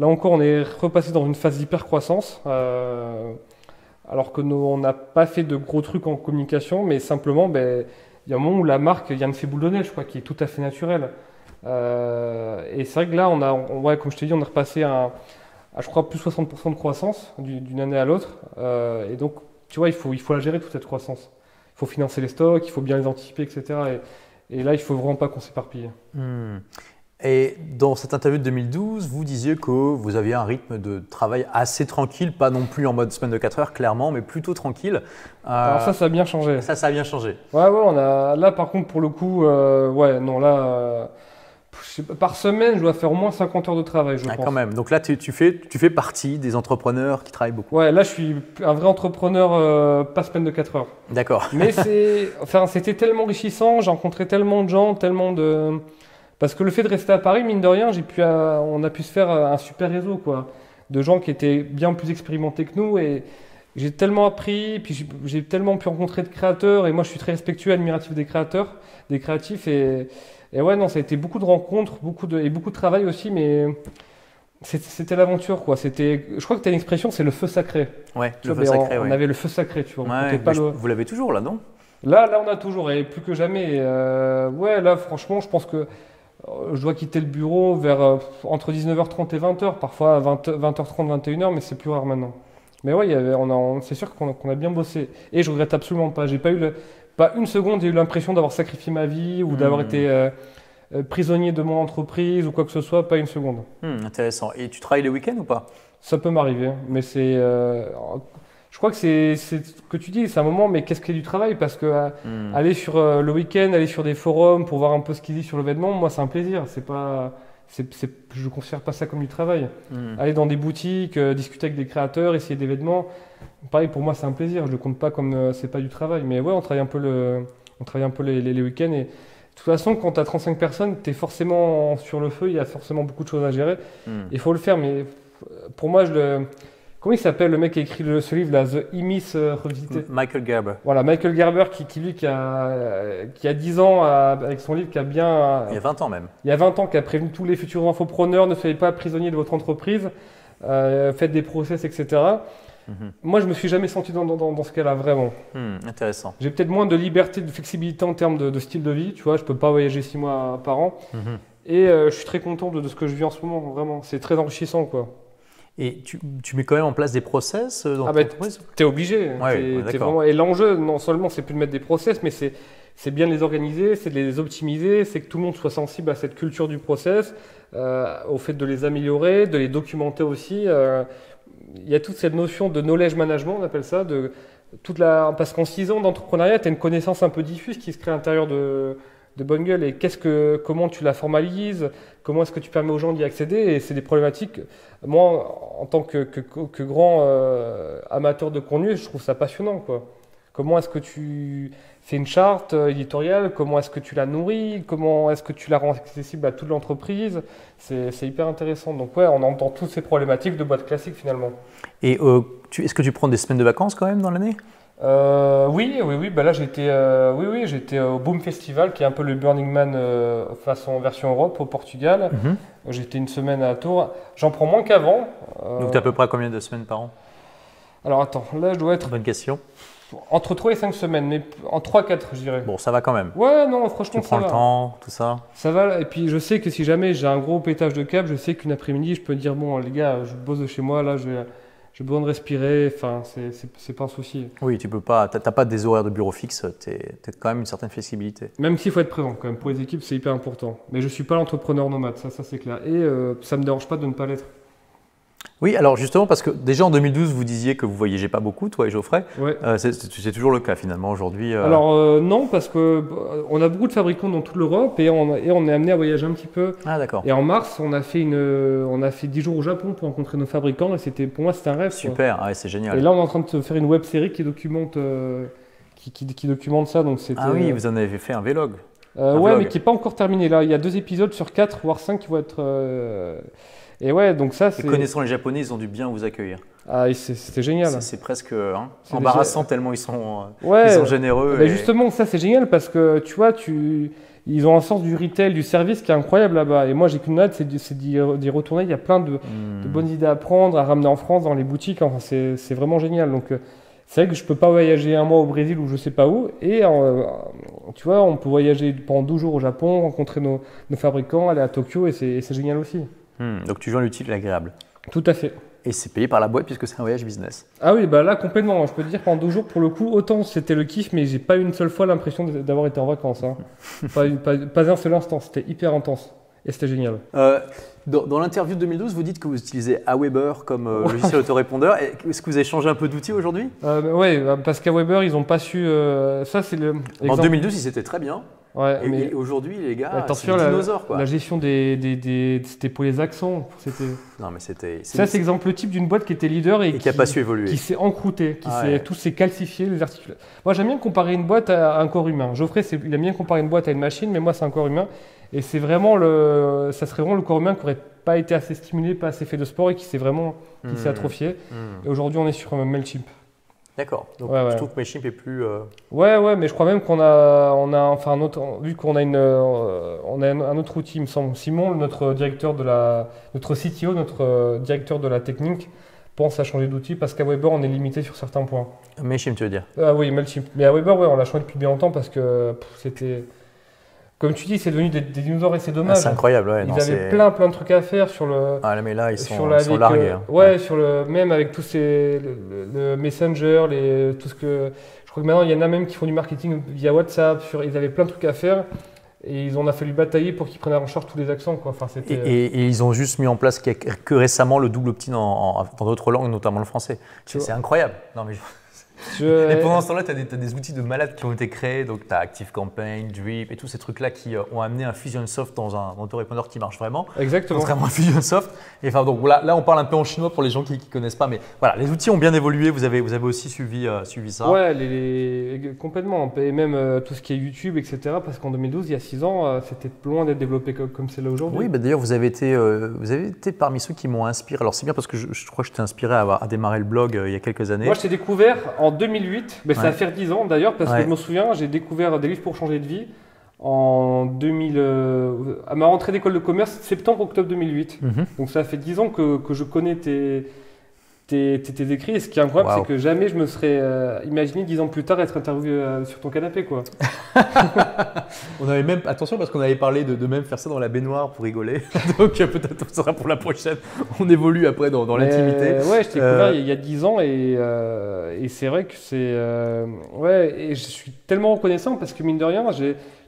Là encore, on est repassé dans une phase d'hyper-croissance, alors que on n'a pas fait de gros trucs en communication, mais simplement, il y a un moment où la marque Yann fait boule de neige, quoi, qui est tout à fait naturelle. Et c'est vrai que là, comme je t'ai dit, on est repassé à je crois, plus 60% de croissance d'une année à l'autre. Et donc, tu vois, il faut la gérer, toute cette croissance. Il faut financer les stocks, il faut bien les anticiper, etc. Et là, il ne faut vraiment pas qu'on s'éparpille. Et dans cette interview de 2012, vous disiez que vous aviez un rythme de travail assez tranquille, pas non plus en mode semaine de 4 heures, clairement, mais plutôt tranquille. Alors ça a bien changé. Ça a bien changé. Ouais, là par contre, pour le coup, par semaine, je dois faire au moins 50 heures de travail, je pense. Quand même. Donc là, tu fais partie des entrepreneurs qui travaillent beaucoup. Ouais, là, je suis un vrai entrepreneur, pas semaine de 4 heures. D'accord. Mais c'était tellement enrichissant, j'ai rencontré tellement de gens, Parce que le fait de rester à Paris, mine de rien, on a pu se faire un super réseau, quoi, de gens qui étaient bien plus expérimentés que nous. Et j'ai tellement appris, puis j'ai tellement pu rencontrer de créateurs. Et moi, je suis très respectueux, admiratif des créatifs. Et ouais, non, ça a été beaucoup de rencontres, beaucoup de travail aussi, mais c'était l'aventure, quoi. Je crois que tu as une expression, c'est le feu sacré. Ouais, le feu sacré. On avait le feu sacré, tu vois. Vous l'avez toujours là, non? Là, on a toujours, et plus que jamais. Ouais, là, franchement, je pense que je dois quitter le bureau vers entre 19h30 et 20h, parfois 20h30, 21h, mais c'est plus rare maintenant. Mais ouais, c'est sûr qu'on a bien bossé. Et je regrette absolument pas. J'ai pas une seconde, j'ai eu l'impression d'avoir sacrifié ma vie ou d'avoir été prisonnier de mon entreprise ou quoi que ce soit, pas une seconde. Intéressant. Et tu travailles les week-ends ou pas? Ça peut m'arriver, mais je crois que c'est ce que tu dis, c'est un moment, mais qu'est-ce qu'il y a du travail? Parce que aller sur le week-end, aller sur des forums pour voir un peu ce qu'ils disent sur l'événement, moi c'est un plaisir. Je ne considère pas ça comme du travail. Aller dans des boutiques, discuter avec des créateurs, essayer d'événements, pareil pour moi c'est un plaisir. Je ne le compte pas comme c'est pas du travail. Mais ouais, on travaille un peu les week-ends. Et de toute façon, quand tu as 35 personnes, tu es forcément sur le feu, il y a forcément beaucoup de choses à gérer. Il faut le faire, mais pour moi, comment il s'appelle le mec qui a écrit ce livre là, The E-Myth revisité? Michael Gerber. Voilà, Michael Gerber qui a 10 ans avec son livre qui a bien. Il y a 20 ans même. Il y a 20 ans qui a prévenu tous les futurs infopreneurs, ne soyez pas prisonniers de votre entreprise, faites des process, etc. Moi, je me suis jamais senti dans ce cas-là, vraiment. Intéressant. J'ai peut-être moins de liberté, de flexibilité en termes de style de vie, tu vois, je peux pas voyager 6 mois par an. Et je suis très content de ce que je vis en ce moment, vraiment. C'est très enrichissant, quoi. Et tu mets quand même en place des process dans ton entreprise? T'es obligé. Ouais, vraiment... Et l'enjeu, non seulement c'est plus de mettre des process, mais c'est c'est bien de les organiser, c'est de les optimiser, c'est que tout le monde soit sensible à cette culture du process, au fait de les améliorer, de les documenter aussi. Il y a toute cette notion de knowledge management, on appelle ça, parce qu'en 6 ans d'entrepreneuriat, tu as une connaissance un peu diffuse qui se crée à l'intérieur de Bonne Gueule. Et comment tu la formalises, comment est-ce que tu permets aux gens d'y accéder? Et c'est des problématiques. Moi, en tant que grand amateur de contenu, je trouve ça passionnant, quoi. Comment est-ce que tu fais une charte éditoriale? Comment est-ce que tu la nourris? Comment est-ce que tu la rends accessible à toute l'entreprise? C'est hyper intéressant. Donc ouais, on entend toutes ces problématiques de boîte classique finalement. Et est-ce que tu prends des semaines de vacances quand même dans l'année? Oui. Bah là, j'étais au Boom Festival, qui est un peu le Burning Man version Europe au Portugal. J'étais une semaine à Tours. J'en prends moins qu'avant. Donc tu as à peu près combien de semaines par an? Alors attends, là je dois être Bonne question. entre 3 et 5 semaines, mais en 3-4 je dirais. Bon, ça va quand même. Ouais, non, franchement Tu prends ça le va. temps, tout ça. Ça va, et puis je sais que si jamais j'ai un gros pétage de câble, je sais qu'une après-midi, je peux dire bon les gars, je bosse de chez moi, là j'ai besoin de respirer, enfin c'est pas un souci. Oui, tu peux pas, t'as pas des horaires de bureau fixes, tu as quand même une certaine flexibilité. Même s'il faut être présent quand même, pour les équipes c'est hyper important. Mais je suis pas l'entrepreneur nomade, ça c'est clair. Et ça me dérange pas de ne pas l'être. Oui, alors justement, parce que déjà en 2012, vous disiez que vous voyagez pas beaucoup, toi et Geoffrey. Ouais. C'est toujours le cas finalement aujourd'hui. Alors non, parce que on a beaucoup de fabricants dans toute l'Europe et on est amené à voyager un petit peu. Ah d'accord. Et en mars, on a fait 10 jours au Japon pour rencontrer nos fabricants et pour moi c'était un rêve. Super, quoi. ouais, c'est génial. Et là, on est en train de faire une web série qui documente ça. Donc Ah oui, vous en avez fait un vlog. Ouais, vlog. mais qui n'est pas encore terminé. Là, il y a 2 épisodes sur 4, voire 5 qui vont être. Et ouais, donc ça, c'est. Et connaissant les Japonais, ils ont dû bien vous accueillir. Ah, c'était génial. C'est presque C'est embarrassant tellement ils sont Ouais, généreux. bah justement, ça c'est génial parce que tu vois, ils ont un sens du retail, du service qui est incroyable là-bas. Et moi, j'ai qu'une hâte, c'est d'y retourner. Il y a plein de bonnes idées à prendre, à ramener en France, dans les boutiques. Enfin, c'est vraiment génial. Donc, c'est vrai que je peux pas voyager un mois au Brésil ou je sais pas où. Et tu vois, on peut voyager pendant 12 jours au Japon, rencontrer nos fabricants, aller à Tokyo et c'est génial aussi. Donc tu joins l'utile et l'agréable. Tout à fait. Et c'est payé par la boîte puisque c'est un voyage business. Ah oui, bah là complètement. Je peux te dire pendant 2 jours pour le coup, autant c'était le kiff, mais j'ai pas une seule fois l'impression d'avoir été en vacances. Hein. pas un seul instant. C'était hyper intense et c'était génial. Dans l'interview de 2012, vous dites que vous utilisez Aweber comme logiciel autorépondeur. Est-ce que vous avez changé un peu d'outil aujourd'hui? Oui, parce qu'Aweber, ils ont pas su. Ça, c'est le. En 2012, ils étaient très bien. Ouais, et aujourd'hui, les gars, attention, c'est des dinosaures. La gestion c'était pour les accents. Non, mais c'était. Ça, c'est l'exemple type d'une boîte qui était leader et qui n'a pas su évoluer. Qui s'est encroûtée, tout s'est calcifié, les articulations. Moi, j'aime bien comparer une boîte à un corps humain. Geoffrey, il aime bien comparer une boîte à une machine, mais moi, c'est un corps humain. Et ça serait vraiment le corps humain qui n'aurait pas été assez stimulé, pas assez fait de sport et qui s'est atrophié. Et aujourd'hui, on est sur Mailchimp. D'accord. Donc je trouve que Mailchimp est plus. Ouais, mais je crois même qu'on a enfin vu qu'on a un autre outil, il me semble. Simon, notre CTO, notre directeur de la technique, pense à changer d'outil parce qu'à Weber, on est limité sur certains points. Mailchimp, tu veux dire? Ah oui, Mailchimp. Mais à Weber, on l'a changé depuis bien longtemps parce que c'était. Comme tu dis, c'est devenu des dinosaures et c'est dommage. C'est incroyable, ouais. Ils avaient plein de trucs à faire sur le. Ah mais là, ils sont largués. Ouais, même avec tous le Messenger, tout ce que. Je crois que maintenant, il y en a même qui font du marketing via WhatsApp. Ils avaient plein de trucs à faire et il a fallu batailler pour qu'ils prennent en charge tous les accents, quoi. Enfin, et ils ont juste mis en place que récemment le double opt-in dans d'autres langues, notamment le français. C'est incroyable. Non mais. Et pendant ce temps-là, tu as des outils de malades qui ont été créés. Donc, tu as ActiveCampaign, Drip et tous ces trucs-là qui ont amené un Fusionsoft dans un autorépondeur qui marche vraiment. Exactement. Contrairement à Fusionsoft. Et enfin, donc là, on parle un peu en chinois pour les gens qui ne connaissent pas. Mais voilà, les outils ont bien évolué. Vous avez aussi suivi ça. Ouais, complètement. Et même tout ce qui est YouTube, etc. Parce qu'en 2012, il y a 6 ans, c'était loin d'être développé comme c'est là aujourd'hui. Oui, d'ailleurs, vous avez été parmi ceux qui m'ont inspiré. Alors, c'est bien parce que je crois que je t'ai inspiré à démarrer le blog il y a quelques années. Moi, je t'ai découvert en 2008, mais ça va faire 10 ans d'ailleurs, parce que je me souviens, j'ai découvert des livres pour changer de vie en 2000, à ma rentrée d'école de commerce, septembre-octobre 2008. Donc ça fait 10 ans que je connais tes écrits. Et ce qui est incroyable, c'est que jamais je me serais imaginé 10 ans plus tard être interviewé sur ton canapé, quoi. On avait même, attention, parce qu'on avait parlé de même faire ça dans la baignoire pour rigoler. Donc peut-être ça sera pour la prochaine. On évolue après dans l'intimité. Ouais, je t'ai découvert il y a 10 ans et c'est vrai que c'est... ouais, et je suis tellement reconnaissant parce que mine de rien,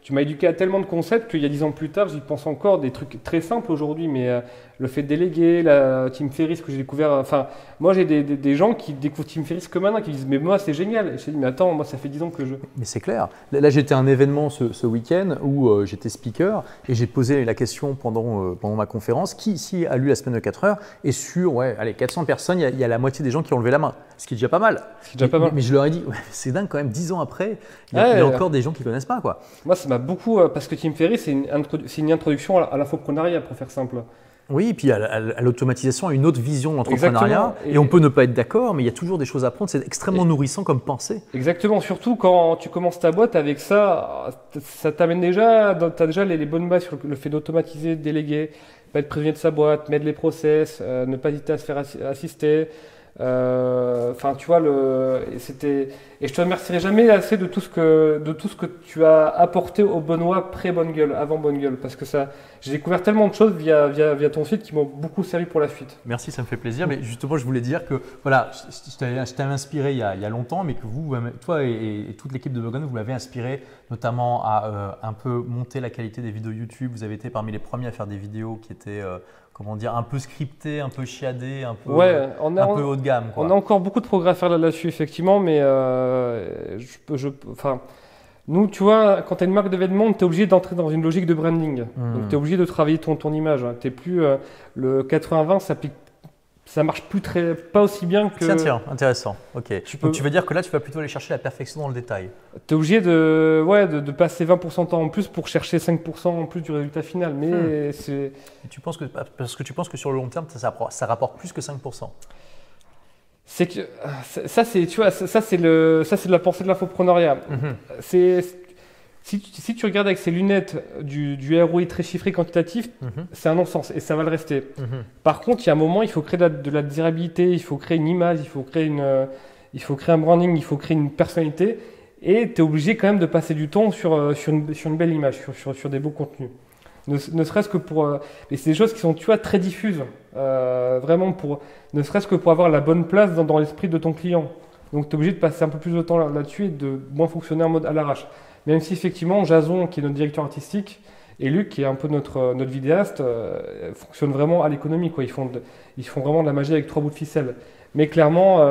tu m'as éduqué à tellement de concepts qu'il y a 10 ans plus tard, j'y pense encore, des trucs très simples aujourd'hui, mais le fait de déléguer, la Tim Ferriss que j'ai découvert, enfin, moi j'ai des gens qui découvrent Tim Ferriss que maintenant, qui disent mais moi c'est génial, et je dis mais attends, moi ça fait 10 ans que je... Mais c'est clair, là j'étais à un événement ce week-end où j'étais speaker et j'ai posé la question pendant ma conférence, qui ici a lu La Semaine de 4 heures, et sur, ouais, allez, 400 personnes, il y a la moitié des gens qui ont levé la main, ce qui est déjà pas mal. Mais je leur ai dit, ouais, c'est dingue quand même, 10 ans après, il y a encore des gens qui ne connaissent pas, quoi. Moi ça m'a beaucoup, parce que Tim Ferriss c'est une introduction à l'infoprenariat, pour faire simple. Oui, et puis à l'automatisation, à une autre vision de l'entrepreneuriat. Et on peut ne pas être d'accord, mais il y a toujours des choses à apprendre. C'est extrêmement nourrissant comme pensée. Exactement, surtout quand tu commences ta boîte avec ça, ça t'amène déjà, tu as déjà les bonnes bases sur le fait d'automatiser, de déléguer, pas être prisonnier de sa boîte, mettre les process, ne pas hésiter à se faire assister. Enfin, tu vois, et je te remercierai jamais assez de tout ce que tu as apporté au Benoît pré-Bonne Gueule, avant Bonne Gueule, parce que j'ai découvert tellement de choses via ton site qui m'ont beaucoup servi pour la suite. Merci, ça me fait plaisir. Mais justement, je voulais dire que voilà, je t'avais inspiré il y a longtemps, mais que toi et toute l'équipe de Bogon, vous m'avez inspiré notamment à un peu monter la qualité des vidéos YouTube. Vous avez été parmi les premiers à faire des vidéos qui étaient comment dire, un peu scriptées, un peu chiadées, un peu haut de gamme, quoi. On a encore beaucoup de progrès à faire là-dessus, effectivement, mais enfin, nous, tu vois, quand tu as une marque de vêtements, tu es obligé d'entrer dans une logique de branding. Donc, tu es obligé de travailler ton image. T'es plus, le 80-20 ça marche pas aussi bien que… Tiens, intéressant. Ok. Donc, tu veux dire que là, tu vas plutôt aller chercher la perfection dans le détail. Tu es obligé de passer 20% de temps en plus pour chercher 5% en plus du résultat final. Mais c'est… Parce que tu penses que sur le long terme, ça rapporte plus que 5%. C'est que ça, c'est de la pensée de l'infoprenariat. Si tu regardes avec ces lunettes du ROI très chiffré quantitatif, c'est un non-sens et ça va le rester. Par contre, il y a un moment, il faut créer de la désirabilité, il faut créer une image, il faut créer un branding, il faut créer une personnalité, et tu es obligé quand même de passer du temps sur une belle image, sur des beaux contenus. Ne serait-ce que pour… et c'est des choses qui sont, tu vois, très diffuses, vraiment ne serait-ce que pour avoir la bonne place dans l'esprit de ton client. Donc tu es obligé de passer un peu plus de temps là-dessus et de moins fonctionner en mode à l'arrache. Même si effectivement Jason, qui est notre directeur artistique, et Luc, qui est un peu notre vidéaste, fonctionnent vraiment à l'économie, quoi. Ils font vraiment de la magie avec 3 bouts de ficelle. Mais clairement,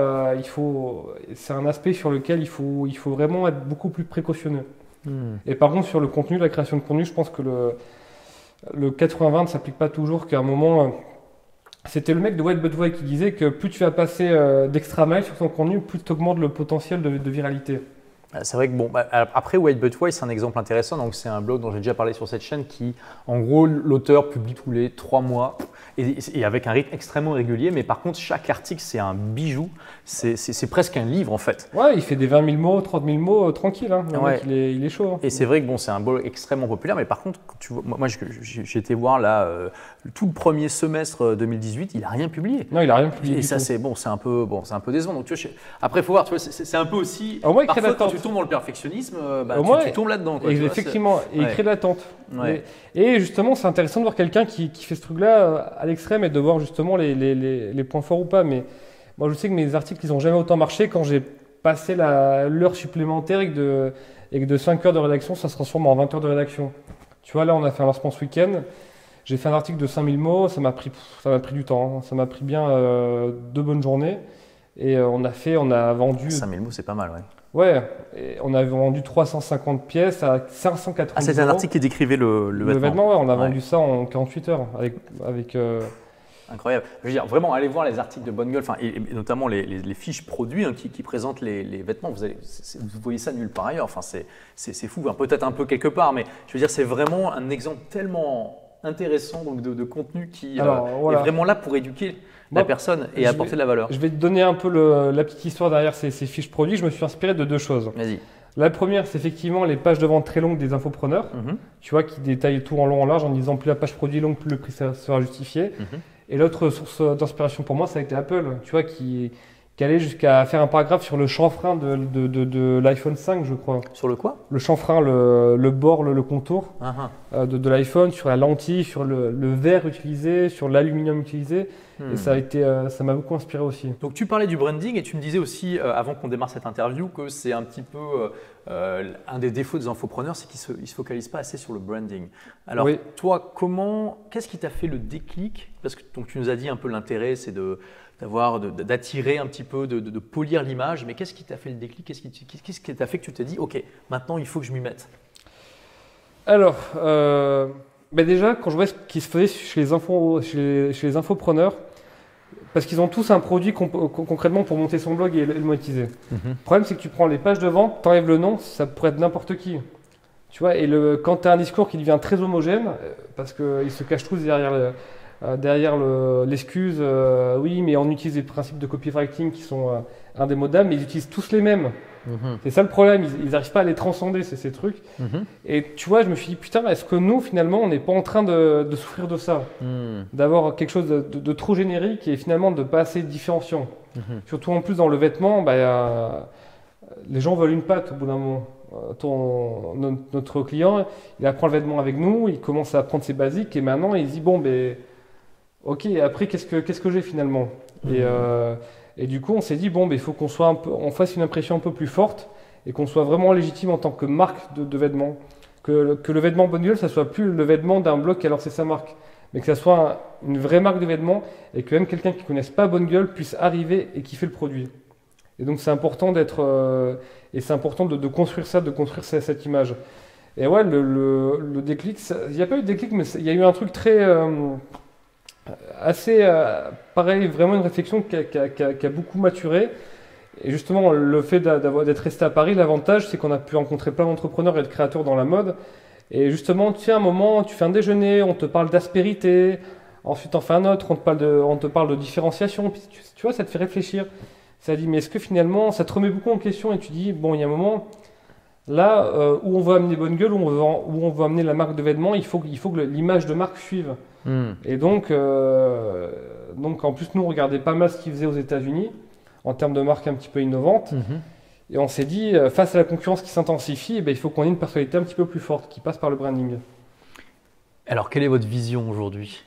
c'est un aspect sur lequel il faut vraiment être beaucoup plus précautionneux. Et par contre, sur le contenu, la création de contenu, je pense que le 80-20 ne s'applique pas toujours, qu'à un moment… C'était le mec de White But Why qui disait que plus tu vas passer d'extra mile sur ton contenu, plus tu augmentes le potentiel de viralité. C'est vrai que après White But Why, c'est un exemple intéressant. Donc c'est un blog dont j'ai déjà parlé sur cette chaîne qui, en gros, l'auteur publie tous les 3 mois et avec un rythme extrêmement régulier. Mais par contre, chaque article, c'est un bijou. C'est presque un livre en fait. Ouais, il fait des 20 000 mots, 30 000 mots tranquille. Hein. Ouais. Il est chaud. Hein. Et c'est vrai que c'est un blog extrêmement populaire. Mais par contre, moi j'ai été voir là tout le premier semestre 2018, il n'a rien publié. Non, il n'a rien publié. Et ça, c'est un peu décevant. Donc tu vois, après, il faut voir. Tu vois, c'est un peu aussi. Au moins, parfois, quand tu tombes dans le perfectionnisme, tu tombes là-dedans. Quoi, effectivement, et il crée de l'attente. Ouais. Et justement, c'est intéressant de voir quelqu'un qui fait ce truc-là à l'extrême et de voir justement les points forts ou pas. Mais moi, je sais que mes articles, ils n'ont jamais autant marché quand j'ai passé l'heure supplémentaire et que de 5 heures de rédaction, ça se transforme en 20 heures de rédaction. Tu vois, là, on a fait un lancement ce week-end. J'ai fait un article de 5000 mots, ça m'a pris du temps. Hein. Ça m'a pris bien 2 bonnes journées. Et on a vendu… 5000 mots, c'est pas mal, ouais. Ouais, et on a vendu 350 pièces à 580 €. Ah, c'est un article qui décrivait le vêtement. Ouais, on a vendu ça en 48 heures avec Incroyable. Je veux dire, vraiment, allez voir les articles de Bonne Gueule, et notamment les fiches produits qui présentent les vêtements. Vous voyez ça nulle part ailleurs. Enfin, c'est fou, hein. Peut-être un peu quelque part, mais je veux dire, c'est vraiment un exemple tellement intéressant donc de contenu qui est vraiment là pour éduquer la personne et apporter de la valeur. Je vais te donner un peu la petite histoire derrière ces fiches produits. Je me suis inspiré de 2 choses. Vas-y. La première, c'est effectivement les pages de vente très longues des infopreneurs, tu vois, qui détaillent tout en long en large en disant plus la page produit est longue, plus le prix sera justifié. Et l'autre source d'inspiration pour moi, ça a été Apple, tu vois, qui allait jusqu'à faire un paragraphe sur le chanfrein de l'iPhone 5, je crois. Sur le quoi? Le chanfrein, le bord, le contour de l'iPhone, sur la lentille, sur le verre utilisé, sur l'aluminium utilisé. Et ça m'a beaucoup inspiré aussi. Donc tu parlais du branding et tu me disais aussi, avant qu'on démarre cette interview, que c'est un petit peu un des défauts des infopreneurs, c'est qu'ils ne se focalisent pas assez sur le branding. Alors toi, qu'est-ce qui t'a fait le déclic? Parce que donc, tu nous as dit un peu l'intérêt, c'est d'attirer un petit peu, de polir l'image, mais qu'est-ce qui t'a fait le déclic? Qu'est-ce qui t'a fait que tu t'es dit, ok, maintenant il faut que je m'y mette? Alors, déjà, quand je vois ce qui se faisait chez les infopreneurs, parce qu'ils ont tous un produit concrètement pour monter son blog et le monétiser. Le problème, c'est que tu prends les pages de vente, tu enlèves le nom, ça pourrait être n'importe qui. Tu vois, et quand tu as un discours qui devient très homogène, parce qu'ils se cachent tous derrière l'excuse, oui, mais on utilise les principes de copywriting qui sont indémodables, mais ils utilisent tous les mêmes. C'est ça le problème, ils n'arrivent pas à les transcender, ces trucs. Et tu vois, je me suis dit, putain, est-ce que nous, finalement, on n'est pas en train de souffrir de ça? D'avoir quelque chose de trop générique et finalement de pas assez différenciant. Surtout en plus dans le vêtement, les gens veulent une patte au bout d'un moment. Notre client, il apprend le vêtement avec nous, il commence à apprendre ses basiques et maintenant il se dit, bon, ok, après, qu'est-ce que j'ai finalement? Et du coup, on s'est dit, bon, il faut on fasse une impression un peu plus forte et qu'on soit vraiment légitime en tant que marque de vêtements. Que le vêtement Bonne Gueule, ça soit plus le vêtement d'un blog qui a lancé sa marque, mais que ça soit une vraie marque de vêtements et que même quelqu'un qui ne connaisse pas Bonne Gueule puisse arriver et kiffer le produit. Et donc, c'est important de construire ça, de construire cette image. Et ouais, le déclic, il n'y a pas eu de déclic, mais il y a eu un truc très... pareil, vraiment une réflexion qui a beaucoup maturé. Et justement, le fait d'être resté à Paris, l'avantage, c'est qu'on a pu rencontrer plein d'entrepreneurs et de créateurs dans la mode. Et justement, tu sais, à un moment, tu fais un déjeuner, on te parle d'aspérité, ensuite on fait un autre, on te parle de différenciation. Puis, tu vois, ça te fait réfléchir. Ça dit, mais est-ce que finalement, ça te remet beaucoup en question et tu dis, bon, il y a un moment, là, où on veut amener Bonne Gueule, où on veut amener la marque de vêtements, il faut que l'image de marque suive. Et donc, en plus, nous, on regardait pas mal ce qu'ils faisaient aux États-Unis en termes de marques un petit peu innovantes. Et on s'est dit, face à la concurrence qui s'intensifie, il faut qu'on ait une personnalité un petit peu plus forte qui passe par le branding. Alors, quelle est votre vision aujourd'hui?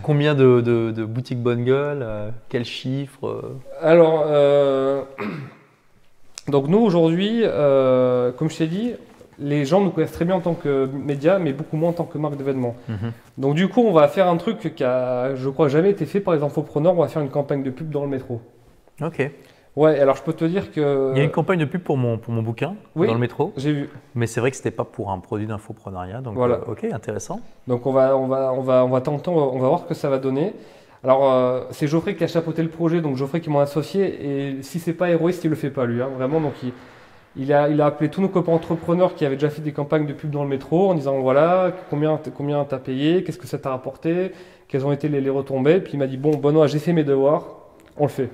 Combien de boutiques Bonne Gueule? Quels chiffres? Alors, donc nous, aujourd'hui, comme je t'ai dit, les gens nous connaissent très bien en tant que média, mais beaucoup moins en tant que marque de vêtements. Donc du coup, on va faire un truc qui a, je crois, jamais été fait par les infopreneurs. On va faire une campagne de pub dans le métro. Ok. Ouais, alors je peux te dire que... Il y a une campagne de pub pour mon bouquin, dans le métro. J'ai vu. Mais c'est vrai que ce n'était pas pour un produit d'infopreneuriat. Donc voilà. Ok, intéressant. Donc on va voir ce que ça va donner. Alors c'est Geoffrey qui a chapeauté le projet, donc Geoffrey qui est mon associé. Et si c'est pas héroïste, il le fait pas lui. Vraiment, donc il a appelé tous nos copains entrepreneurs qui avaient déjà fait des campagnes de pub dans le métro en disant voilà, combien t'as payé, qu'est-ce que ça t'a rapporté, quelles ont été les retombées. Puis il m'a dit bon, Benoît, j'ai fait mes devoirs, on le fait.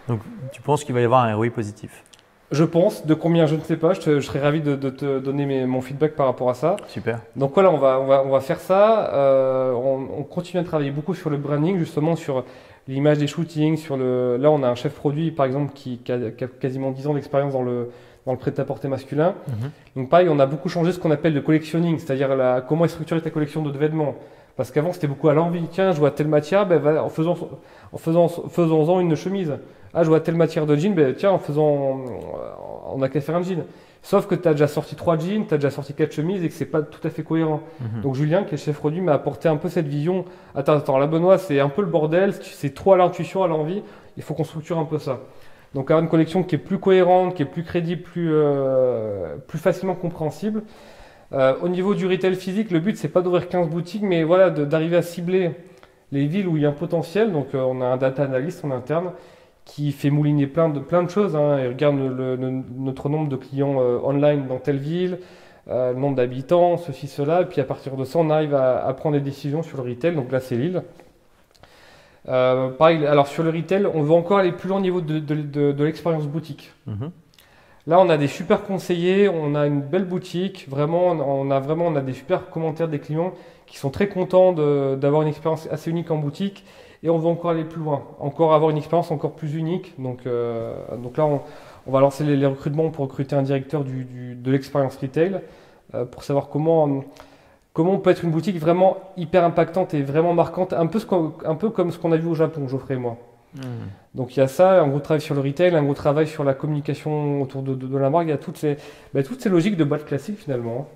Donc tu penses qu'il va y avoir un ROI positif? Je pense, de combien je ne sais pas, je serais ravi de te donner mon feedback par rapport à ça. Super. Donc voilà, on va faire ça. On continue à travailler beaucoup sur le branding, justement sur l'image des shootings. Là, on a un chef produit, par exemple, qui a quasiment 10 ans d'expérience dans le prêt-à-porter masculin. Donc pareil, on a beaucoup changé ce qu'on appelle le collectionning, c'est-à-dire comment est structurée ta collection de vêtements. Parce qu'avant, c'était beaucoup à l'envie. Tiens, je vois telle matière, en faisant une chemise. Ah, je vois telle matière de jean, tiens, on n'a qu'à faire un jean. Sauf que tu as déjà sorti 3 jeans, tu as déjà sorti 4 chemises et que c'est pas tout à fait cohérent. Donc Julien, qui est chef produit, m'a apporté un peu cette vision. Attends, là Benoît, c'est un peu le bordel, c'est trop à l'intuition, à l'envie, il faut qu'on structure un peu ça. Donc avoir une collection qui est plus cohérente, qui est plus crédible, plus facilement compréhensible. Au niveau du retail physique, le but c'est pas d'ouvrir 15 boutiques, mais voilà, d'arriver à cibler les villes où il y a un potentiel. Donc on a un data analyst en interne qui fait mouliner plein de choses. Il regarde notre nombre de clients online dans telle ville, le nombre d'habitants, ceci, cela. Et puis à partir de ça, on arrive à prendre des décisions sur le retail. Donc là, c'est Lille. Pareil, alors sur le retail, on veut encore aller plus loin au niveau de l'expérience boutique. Là, on a des super conseillers, on a une belle boutique, vraiment, on a des super commentaires des clients qui sont très contents d'avoir une expérience assez unique en boutique et on veut encore aller plus loin, encore avoir une expérience encore plus unique. Donc là, on va lancer les recrutements pour recruter un directeur de l'expérience retail pour savoir comment on peut être une boutique vraiment hyper impactante et vraiment marquante, un peu comme ce qu'on a vu au Japon, Geoffrey et moi. Donc il y a ça, un gros travail sur le retail, un gros travail sur la communication autour de la marque. Il y a toutes ces logiques de boîte classique finalement.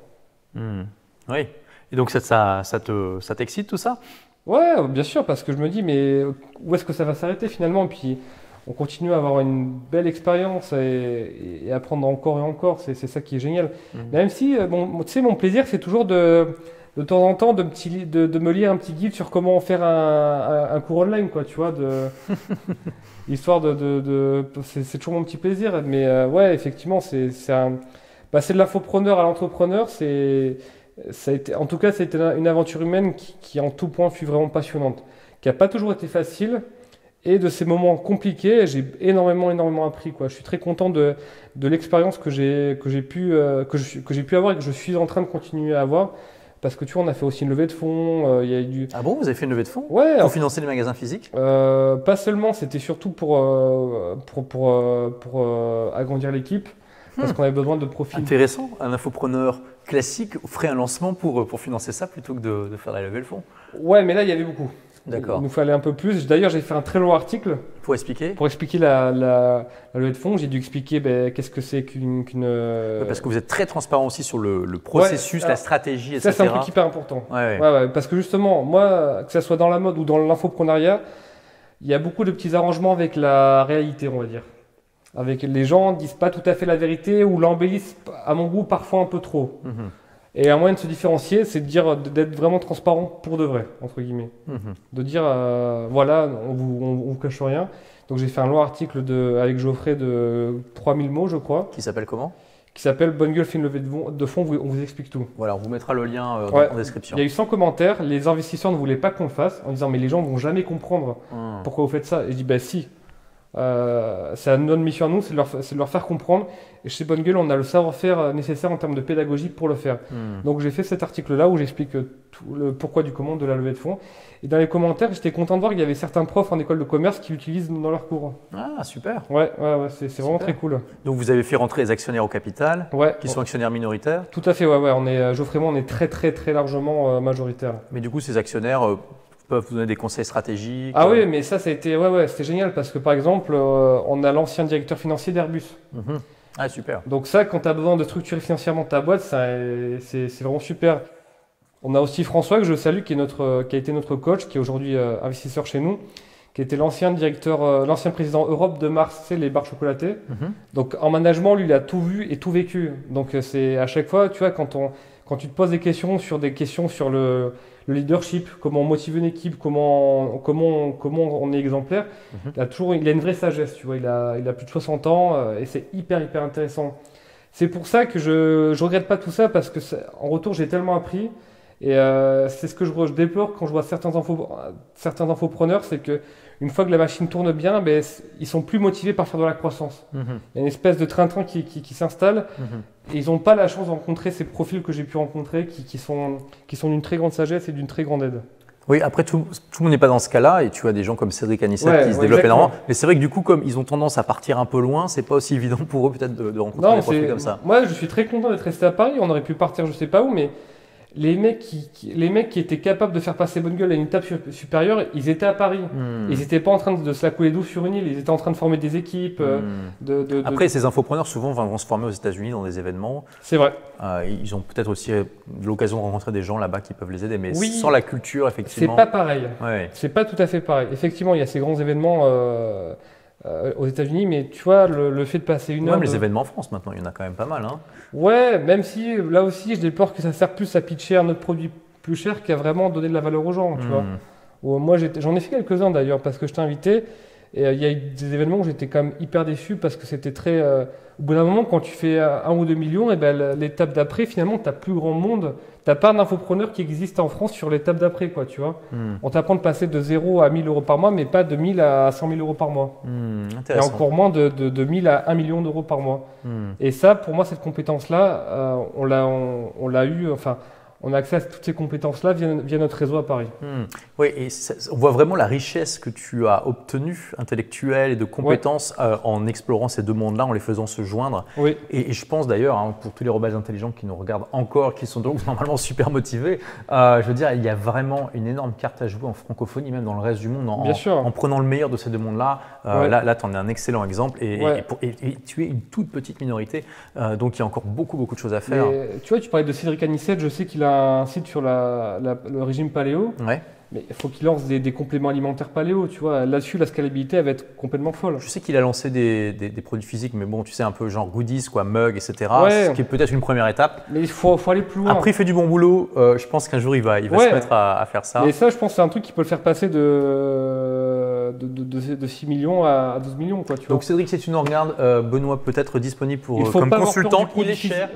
Oui. Et donc ça t'excite tout ça? Ouais, bien sûr, parce que je me dis, mais où est-ce que ça va s'arrêter finalement? Puis on continue à avoir une belle expérience et apprendre encore et encore. C'est ça qui est génial. Même si, bon, tu sais, mon plaisir, c'est toujours de temps en temps de me lire un petit guide sur comment faire un cours online, quoi, tu vois, histoire c'est toujours mon petit plaisir. Mais ouais, effectivement, c'est de l'infopreneur à l'entrepreneur, en tout cas, ça a été une aventure humaine qui en tout point fut vraiment passionnante, qui n'a pas toujours été facile. Et de ces moments compliqués, j'ai énormément appris, quoi. Je suis très content de l'expérience que j'ai pu avoir et que je suis en train de continuer à avoir. Parce que tu vois, on a fait aussi une levée de fonds. Il y a eu Ah bon, vous avez fait une levée de fonds? Ouais. Pour financer les magasins physiques? Pas seulement, c'était surtout pour agrandir l'équipe. Parce qu'on avait besoin de profils. Intéressant, un infopreneur classique ferait un lancement pour financer ça plutôt que de faire la levée de fonds. Ouais, mais là, il y avait beaucoup. D'accord. Il nous fallait un peu plus. D'ailleurs, j'ai fait un très long article. Pour expliquer? Pour expliquer la levée de fonds, j'ai dû expliquer qu'est-ce que c'est qu'une… Parce que vous êtes très transparent aussi sur le processus, la stratégie, etc. Ça, c'est un truc hyper important. Ouais. Parce que justement, moi, que ce soit dans la mode ou dans l'infoprenariat, il y a beaucoup de petits arrangements avec la réalité, on va dire. Avec les gens ne disent pas tout à fait la vérité ou l'embellissent, à mon goût, parfois un peu trop. Et un moyen de se différencier, c'est d'être vraiment transparent pour de vrai, entre guillemets. De dire, voilà, on vous cache rien. Donc j'ai fait un long article avec Geoffrey de 3000 mots, je crois. Qui s'appelle comment? Qui s'appelle Bonne gueule fait une levée de fonds, on vous explique tout. Voilà, on vous mettra le lien en description. Il y a eu 100 commentaires, les investisseurs ne voulaient pas qu'on le fasse, en disant mais les gens ne vont jamais comprendre pourquoi vous faites ça. Et je dis bah si. C'est notre mission à nous, c'est de leur faire comprendre. Et chez Bonne Gueule, on a le savoir-faire nécessaire en termes de pédagogie pour le faire. Donc j'ai fait cet article-là où j'explique le pourquoi du comment de la levée de fonds. Et dans les commentaires, j'étais content de voir qu'il y avait certains profs en école de commerce qui l'utilisent dans leurs cours. Ah, super. Ouais, c'est vraiment très cool. Donc vous avez fait rentrer les actionnaires au capital, qui sont actionnaires minoritaires? Tout à fait, Geoffrey et moi, on est très largement majoritaires. Mais du coup, ces actionnaires peuvent vous donner des conseils stratégiques? Ah oui, mais ça a été, c'était génial parce que par exemple, on a l'ancien directeur financier d'Airbus. Ah, super. Donc ça, quand tu as besoin de structurer financièrement ta boîte, c'est vraiment super. On a aussi François, que je salue, qui a été notre coach, qui est aujourd'hui investisseur chez nous, qui était l'ancien président Europe de Mars, tu sais, les barres chocolatées. Donc en management, lui, il a tout vu et tout vécu. Donc c'est à chaque fois, tu vois, quand tu te poses des questions sur le leadership, comment motiver une équipe, comment on est exemplaire, il a une vraie sagesse, tu vois, il a plus de 60 ans et c'est hyper intéressant. C'est pour ça que je regrette pas tout ça parce que en retour j'ai tellement appris et c'est ce que je déplore quand je vois certains infopreneurs, c'est que une fois que la machine tourne bien, ils sont plus motivés par faire de la croissance. Il y a une espèce de train-train qui s'installe et ils n'ont pas la chance de rencontrer ces profils que j'ai pu rencontrer qui sont d'une très grande sagesse et d'une très grande aide. Oui, après tout le monde n'est pas dans ce cas-là et tu as des gens comme Cédric Anissette qui se développent énormément. Mais c'est vrai que du coup, comme ils ont tendance à partir un peu loin, c'est pas aussi évident pour eux peut-être de rencontrer des profils comme ça. Moi, je suis très content d'être resté à Paris. On aurait pu partir je sais pas où, mais les mecs qui étaient capables de faire passer Bonne Gueule à une étape supérieure, ils étaient à Paris. Ils n'étaient pas en train de se la couler douce sur une île, ils étaient en train de former des équipes. Après, ces infopreneurs souvent vont se former aux États-Unis dans des événements. C'est vrai. Ils ont peut-être aussi l'occasion de rencontrer des gens là-bas qui peuvent les aider, mais sans la culture, effectivement. C'est pas pareil. Ouais. C'est pas tout à fait pareil. Effectivement, il y a ces grands événements aux États-Unis, mais tu vois, le fait de passer une heure. Même les événements en France maintenant, il y en a quand même pas mal. Hein. Ouais, même si là aussi, je déplore que ça sert plus à pitcher un autre produit plus cher qu'à vraiment donner de la valeur aux gens. Tu vois. Moi, j'en ai fait quelques-uns d'ailleurs parce que je t'ai invité. Et il y a eu des événements où j'étais quand même hyper déçu parce que c'était très. Au bout d'un moment, quand tu fais 1 ou 2 millions, et ben, l'étape d'après, finalement, tu n'as plus grand monde. Tu n'as pas d'infopreneur qui existe en France sur l'étape d'après, quoi, tu vois. On t'apprend de passer de 0 à 1000 euros par mois, mais pas de 1000 à 100 000 euros par mois. Et encore moins de 1000 à 1 million d'euros par mois. Et ça, pour moi, cette compétence-là, on l'a eu. Enfin, on a accès à toutes ces compétences-là via notre réseau à Paris. Oui, et on voit vraiment la richesse que tu as obtenue, intellectuelle et de compétences, en explorant ces deux mondes-là, en les faisant se joindre. Oui. Et je pense d'ailleurs, hein, pour tous les rebelles intelligents qui nous regardent encore, qui sont donc normalement super motivés, je veux dire, il y a vraiment une énorme carte à jouer en francophonie, même dans le reste du monde, en prenant le meilleur de ces deux mondes-là. Là, tu en es un excellent exemple. Et tu es une toute petite minorité, donc il y a encore beaucoup de choses à faire. Mais, tu vois, tu parlais de Cédric Anissette, je sais qu'il a un site sur le régime paléo, mais il faut qu'il lance des compléments alimentaires paléo, tu vois. Là-dessus, la scalabilité, elle va être complètement folle. Je sais qu'il a lancé des produits physiques, mais bon, tu sais, un peu genre goodies, quoi, mug, etc. Ce qui est peut-être une première étape. Mais il faut aller plus loin. Après, il fait du bon boulot. Je pense qu'un jour, il va se mettre à faire ça. Et ça, je pense que c'est un truc qui peut le faire passer de 6 millions à 12 millions, quoi, tu vois. Donc, Cédric, si tu nous regardes, Benoît peut être disponible comme consultant. Il est cher,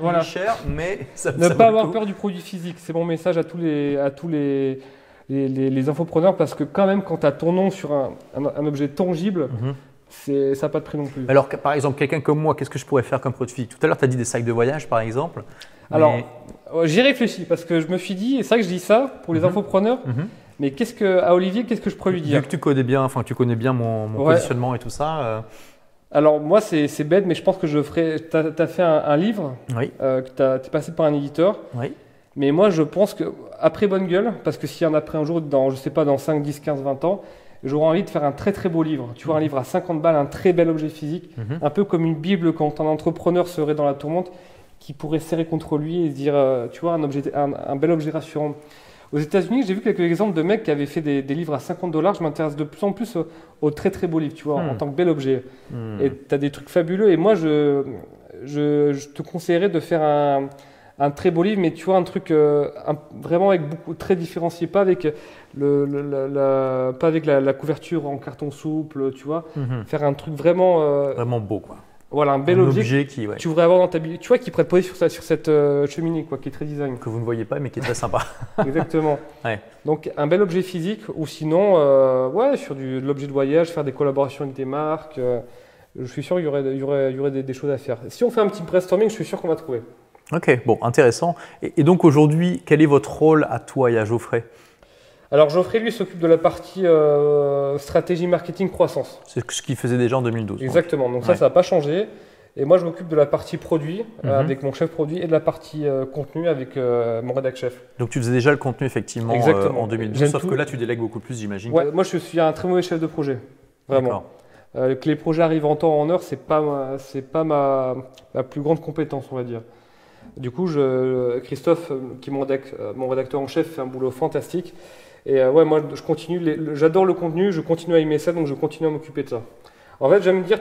mais ça ne pas avoir peur du produit physique. C'est mon message à tous les infopreneurs, parce que quand même, quand tu as ton nom sur un objet tangible, ça n'a pas de prix non plus. Alors, par exemple, quelqu'un comme moi, qu'est-ce que je pourrais faire comme produit physique? Tout à l'heure, tu as dit des sacs de voyage, par exemple. Alors, j'y réfléchis, parce que je me suis dit, et c'est vrai que je dis ça pour les infopreneurs, mais à Olivier, qu'est-ce que je pourrais lui dire? Vu que tu connais bien mon positionnement et tout ça. Alors, moi, c'est bête, mais je pense que je ferai. Tu as fait un livre, que tu es passé par un éditeur. Oui. Mais moi, je pense qu'après Bonne Gueule, parce que s'il y en a après un jour, je sais pas, dans 5, 10, 15, 20 ans, j'aurais envie de faire un très très beau livre. Tu vois, un livre à 50 balles, un très bel objet physique, un peu comme une Bible quand un entrepreneur serait dans la tourmente, qui pourrait serrer contre lui et se dire, tu vois, un bel objet rassurant. Aux États-Unis, j'ai vu quelques exemples de mecs qui avaient fait des livres à 50 $. Je m'intéresse de plus en plus aux très très beaux livres, tu vois, en tant que bel objet. Et tu as des trucs fabuleux. Et moi, je te conseillerais de faire un très beau livre, mais tu vois, un truc vraiment avec très différencié, pas avec la couverture en carton souple, tu vois. Faire un truc vraiment beau, quoi. Voilà, un bel objet qui tu voudrais avoir dans ta bibliothèque, tu vois, qui pourrait te poser sur cette cheminée, quoi, qui est très design. Que vous ne voyez pas, mais qui est très sympa. Exactement. Donc, un bel objet physique, ou sinon, sur de l'objet de voyage, faire des collaborations avec des marques. Je suis sûr qu'il y aurait des choses à faire. Si on fait un petit brainstorming, je suis sûr qu'on va trouver. Ok, bon, intéressant. Et donc aujourd'hui, quel est votre rôle à toi et à Geoffrey? Alors Geoffrey, lui, s'occupe de la partie stratégie marketing croissance. C'est ce qu'il faisait déjà en 2012. Exactement, donc ça n'a pas changé. Et moi, je m'occupe de la partie produit avec mon chef produit et de la partie contenu avec mon rédac chef. Donc tu faisais déjà le contenu effectivement en 2012, sauf que là, tu délègues beaucoup plus, j'imagine. Ouais, moi, je suis un très mauvais chef de projet, vraiment. Que les projets arrivent en temps, en heure, c'est pas ma plus grande compétence, on va dire. Du coup, Christophe, qui est mon rédacteur en chef, fait un boulot fantastique. Et moi, je continue. J'adore le contenu, je continue à aimer ça, donc je continue à m'occuper de ça. En fait, j'aime dire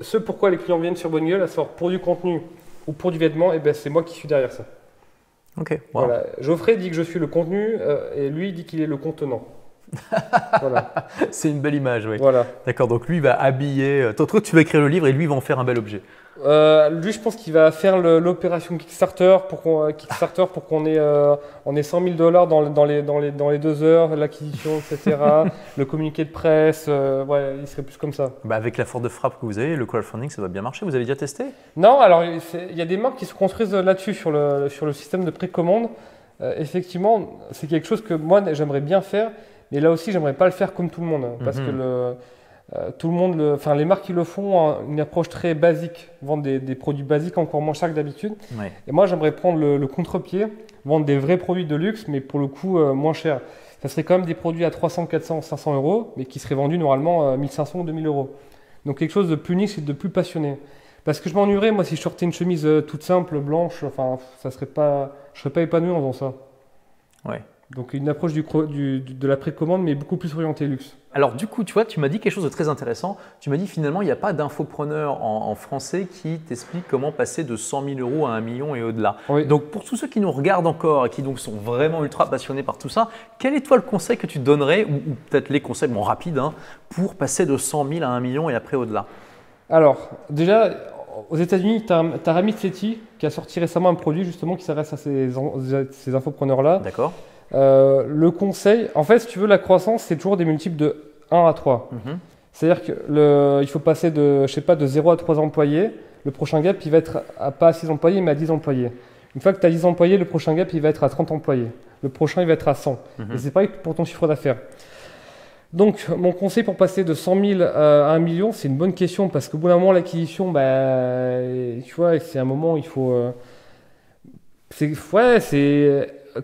ce pourquoi les clients viennent sur Bonne Gueule, à savoir pour du contenu ou pour du vêtement, et ben c'est moi qui suis derrière ça. Ok. Wow. Voilà. Geoffrey dit que je suis le contenu et lui dit qu'il est le contenant. Voilà. C'est une belle image, oui. Voilà. D'accord, donc lui il va habiller. Toi, tu vas écrire le livre et lui il va en faire un bel objet. Lui, je pense qu'il va faire l'opération Kickstarter pour qu'on ait 100 000 $ dans les 2 heures, l'acquisition, etc. Le communiqué de presse, il serait plus comme ça. Bah avec la force de frappe que vous avez, le crowdfunding, ça va bien marcher. Vous avez déjà testé? Non, alors il y a des marques qui se construisent là-dessus sur le système de précommande. Effectivement, c'est quelque chose que moi j'aimerais bien faire, mais là aussi j'aimerais pas le faire comme tout le monde, parce que tout le monde, les marques qui le font ont une approche très basique, vendent des produits basiques encore moins chers que d'habitude. Ouais. Et moi, j'aimerais prendre le contre-pied, vendre des vrais produits de luxe, mais pour le coup moins chers. Ça serait quand même des produits à 300, 400, 500 €, mais qui seraient vendus normalement 1500 ou 2000 €. Donc quelque chose de plus niche et de plus passionné. Parce que je m'ennuierais, moi, si je sortais une chemise toute simple, blanche, je serais pas épanoui en faisant ça. Ouais. Donc une approche de la précommande, mais beaucoup plus orientée luxe. Alors du coup, tu vois, tu m'as dit quelque chose de très intéressant. Tu m'as dit finalement, il n'y a pas d'infopreneur en français qui t'explique comment passer de 100 000 euros à 1 million et au-delà. Oui. Donc pour tous ceux qui nous regardent encore et qui donc sont vraiment ultra passionnés par tout ça, quel est toi le conseil que tu donnerais, ou peut-être les conseils rapides, hein, pour passer de 100 000 à 1 million et après au-delà? Alors déjà, aux États-Unis, tu as Ramit Sethi qui a sorti récemment un produit justement qui s'adresse à ces infopreneurs-là. D'accord. Le conseil, en fait, si tu veux, la croissance, c'est toujours des multiples de 1 à 3. C'est-à-dire qu'il faut passer de, je sais pas, de 0 à 3 employés. Le prochain gap, il va être pas à 6 employés, mais à 10 employés. Une fois que tu as 10 employés, le prochain gap, il va être à 30 employés. Le prochain, il va être à 100. Et c'est pareil pour ton chiffre d'affaires. Donc, mon conseil pour passer de 100 000 à 1 million, c'est une bonne question parce qu'au bout d'un moment, l'acquisition, bah, tu vois, c'est un moment où il faut.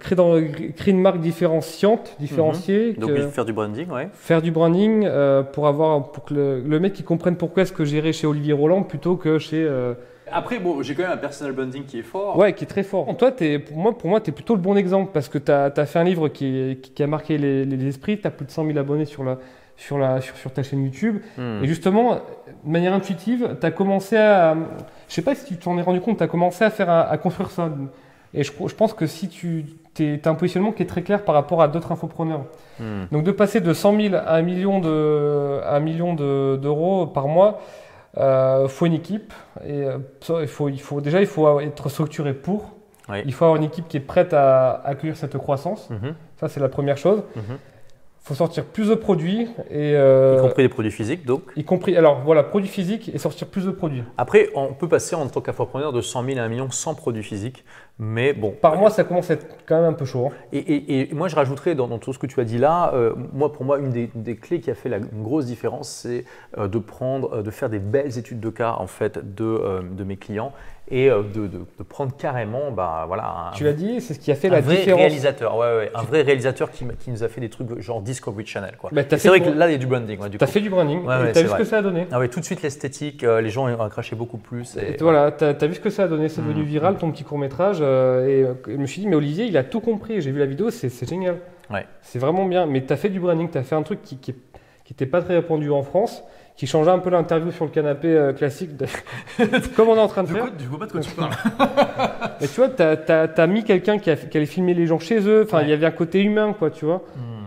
Créer une marque différenciante, différenciée. Donc, faire du branding, ouais. Faire du branding pour que le mec il comprenne pourquoi est-ce que j'irai chez Olivier Roland plutôt que chez. Après, bon, j'ai quand même un personal branding qui est fort. Ouais, qui est très fort. Toi, pour moi, tu es plutôt le bon exemple parce que tu as fait un livre qui a marqué les esprits. Tu as plus de 100 000 abonnés sur ta chaîne YouTube. Et justement, de manière intuitive, tu as commencé à. Je sais pas si tu t'en es rendu compte, tu as commencé à construire ça. Et je pense que si tu as un positionnement qui est très clair par rapport à d'autres infopreneurs. Donc, de passer de 100 000 à 1 million d'euros par mois. Faut une équipe et il faut être structuré pour. Oui. Il faut avoir une équipe qui est prête à accueillir cette croissance. Ça, c'est la première chose. Il faut sortir plus de produits. Y compris des produits physiques, donc. Alors voilà, produits physiques et sortir plus de produits. Après, on peut passer en tant qu'infopreneur de 100 000 à 1 million sans produits physiques. Mais bon. Par mois, ça commence à être quand même un peu chaud. Hein. Et moi, je rajouterais dans tout ce que tu as dit là, pour moi, une des clés qui a fait une grosse différence, c'est de faire des belles études de cas en fait, de mes clients et de prendre carrément, tu l'as dit, c'est ce qui a fait la différence. Un vrai réalisateur qui nous a fait des trucs genre Discovery Channel. Bah, c'est vrai que là, il y a du branding. Tu as fait du branding, tu as vu ce que ça a donné. Ah ouais, tout de suite, l'esthétique, les gens ont craché beaucoup plus. Et voilà, tu as vu ce que ça a donné, c'est devenu viral, ton petit court-métrage. Et je me suis dit, mais Olivier, il a tout compris. J'ai vu la vidéo, c'est génial. Ouais. C'est vraiment bien. Mais tu as fait du branding, tu as fait un truc qui n'était pas très répandu en France, qui changeait un peu l'interview sur le canapé classique, comme on est en train de faire. Je vois pas de quoi tu parles. Mais tu vois, tu as mis quelqu'un qui allait filmer les gens chez eux. Enfin, il y avait un côté humain, quoi, tu vois.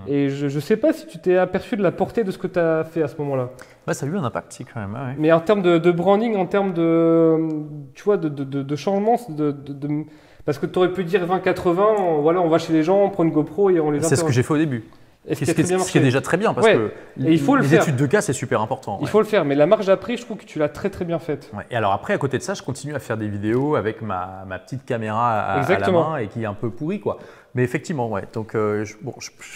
Et je ne sais pas si tu t'es aperçu de la portée de ce que tu as fait à ce moment-là. Ouais, ça a eu un impact, si, quand même. Ouais. Mais en termes de branding, en termes de changement, parce que tu aurais pu dire 20-80, voilà, on va chez les gens, on prend une GoPro et on les interviewe. C'est ce que j'ai fait au début. Ce qui est déjà très bien parce que les études de cas, c'est super important. Il faut le faire, mais la marge d'après, je trouve que tu l'as très très bien faite. Ouais. Et alors après, à côté de ça, je continue à faire des vidéos avec ma petite caméra à la main et qui est un peu pourrie, quoi. Mais effectivement, ouais. Donc,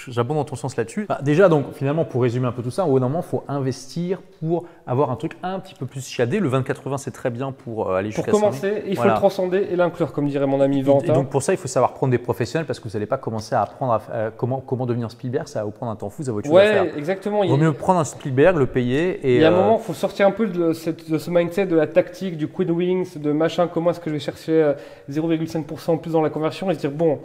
j'abonde dans ton sens là-dessus. Déjà, donc, finalement, pour résumer un peu tout ça, au bout d'un moment, il faut investir pour avoir un truc un petit peu plus chiadé. Le 20-80, c'est très bien pour aller jusqu'à 100 000. Pour commencer, il faut le transcender et l'inclure, comme dirait mon ami Valentin. Et donc, pour ça, il faut savoir prendre des professionnels parce que vous n'allez pas commencer à apprendre comment devenir Spielberg. Ça va vous prendre un temps fou, ça va être chose à faire. Ouais, exactement. Il vaut mieux prendre un Spielberg, le payer. Et il y a un moment, il faut sortir un peu de ce mindset de la tactique, du quick wins, de machin, comment est-ce que je vais chercher 0,5% en plus dans la conversion et se dire, bon,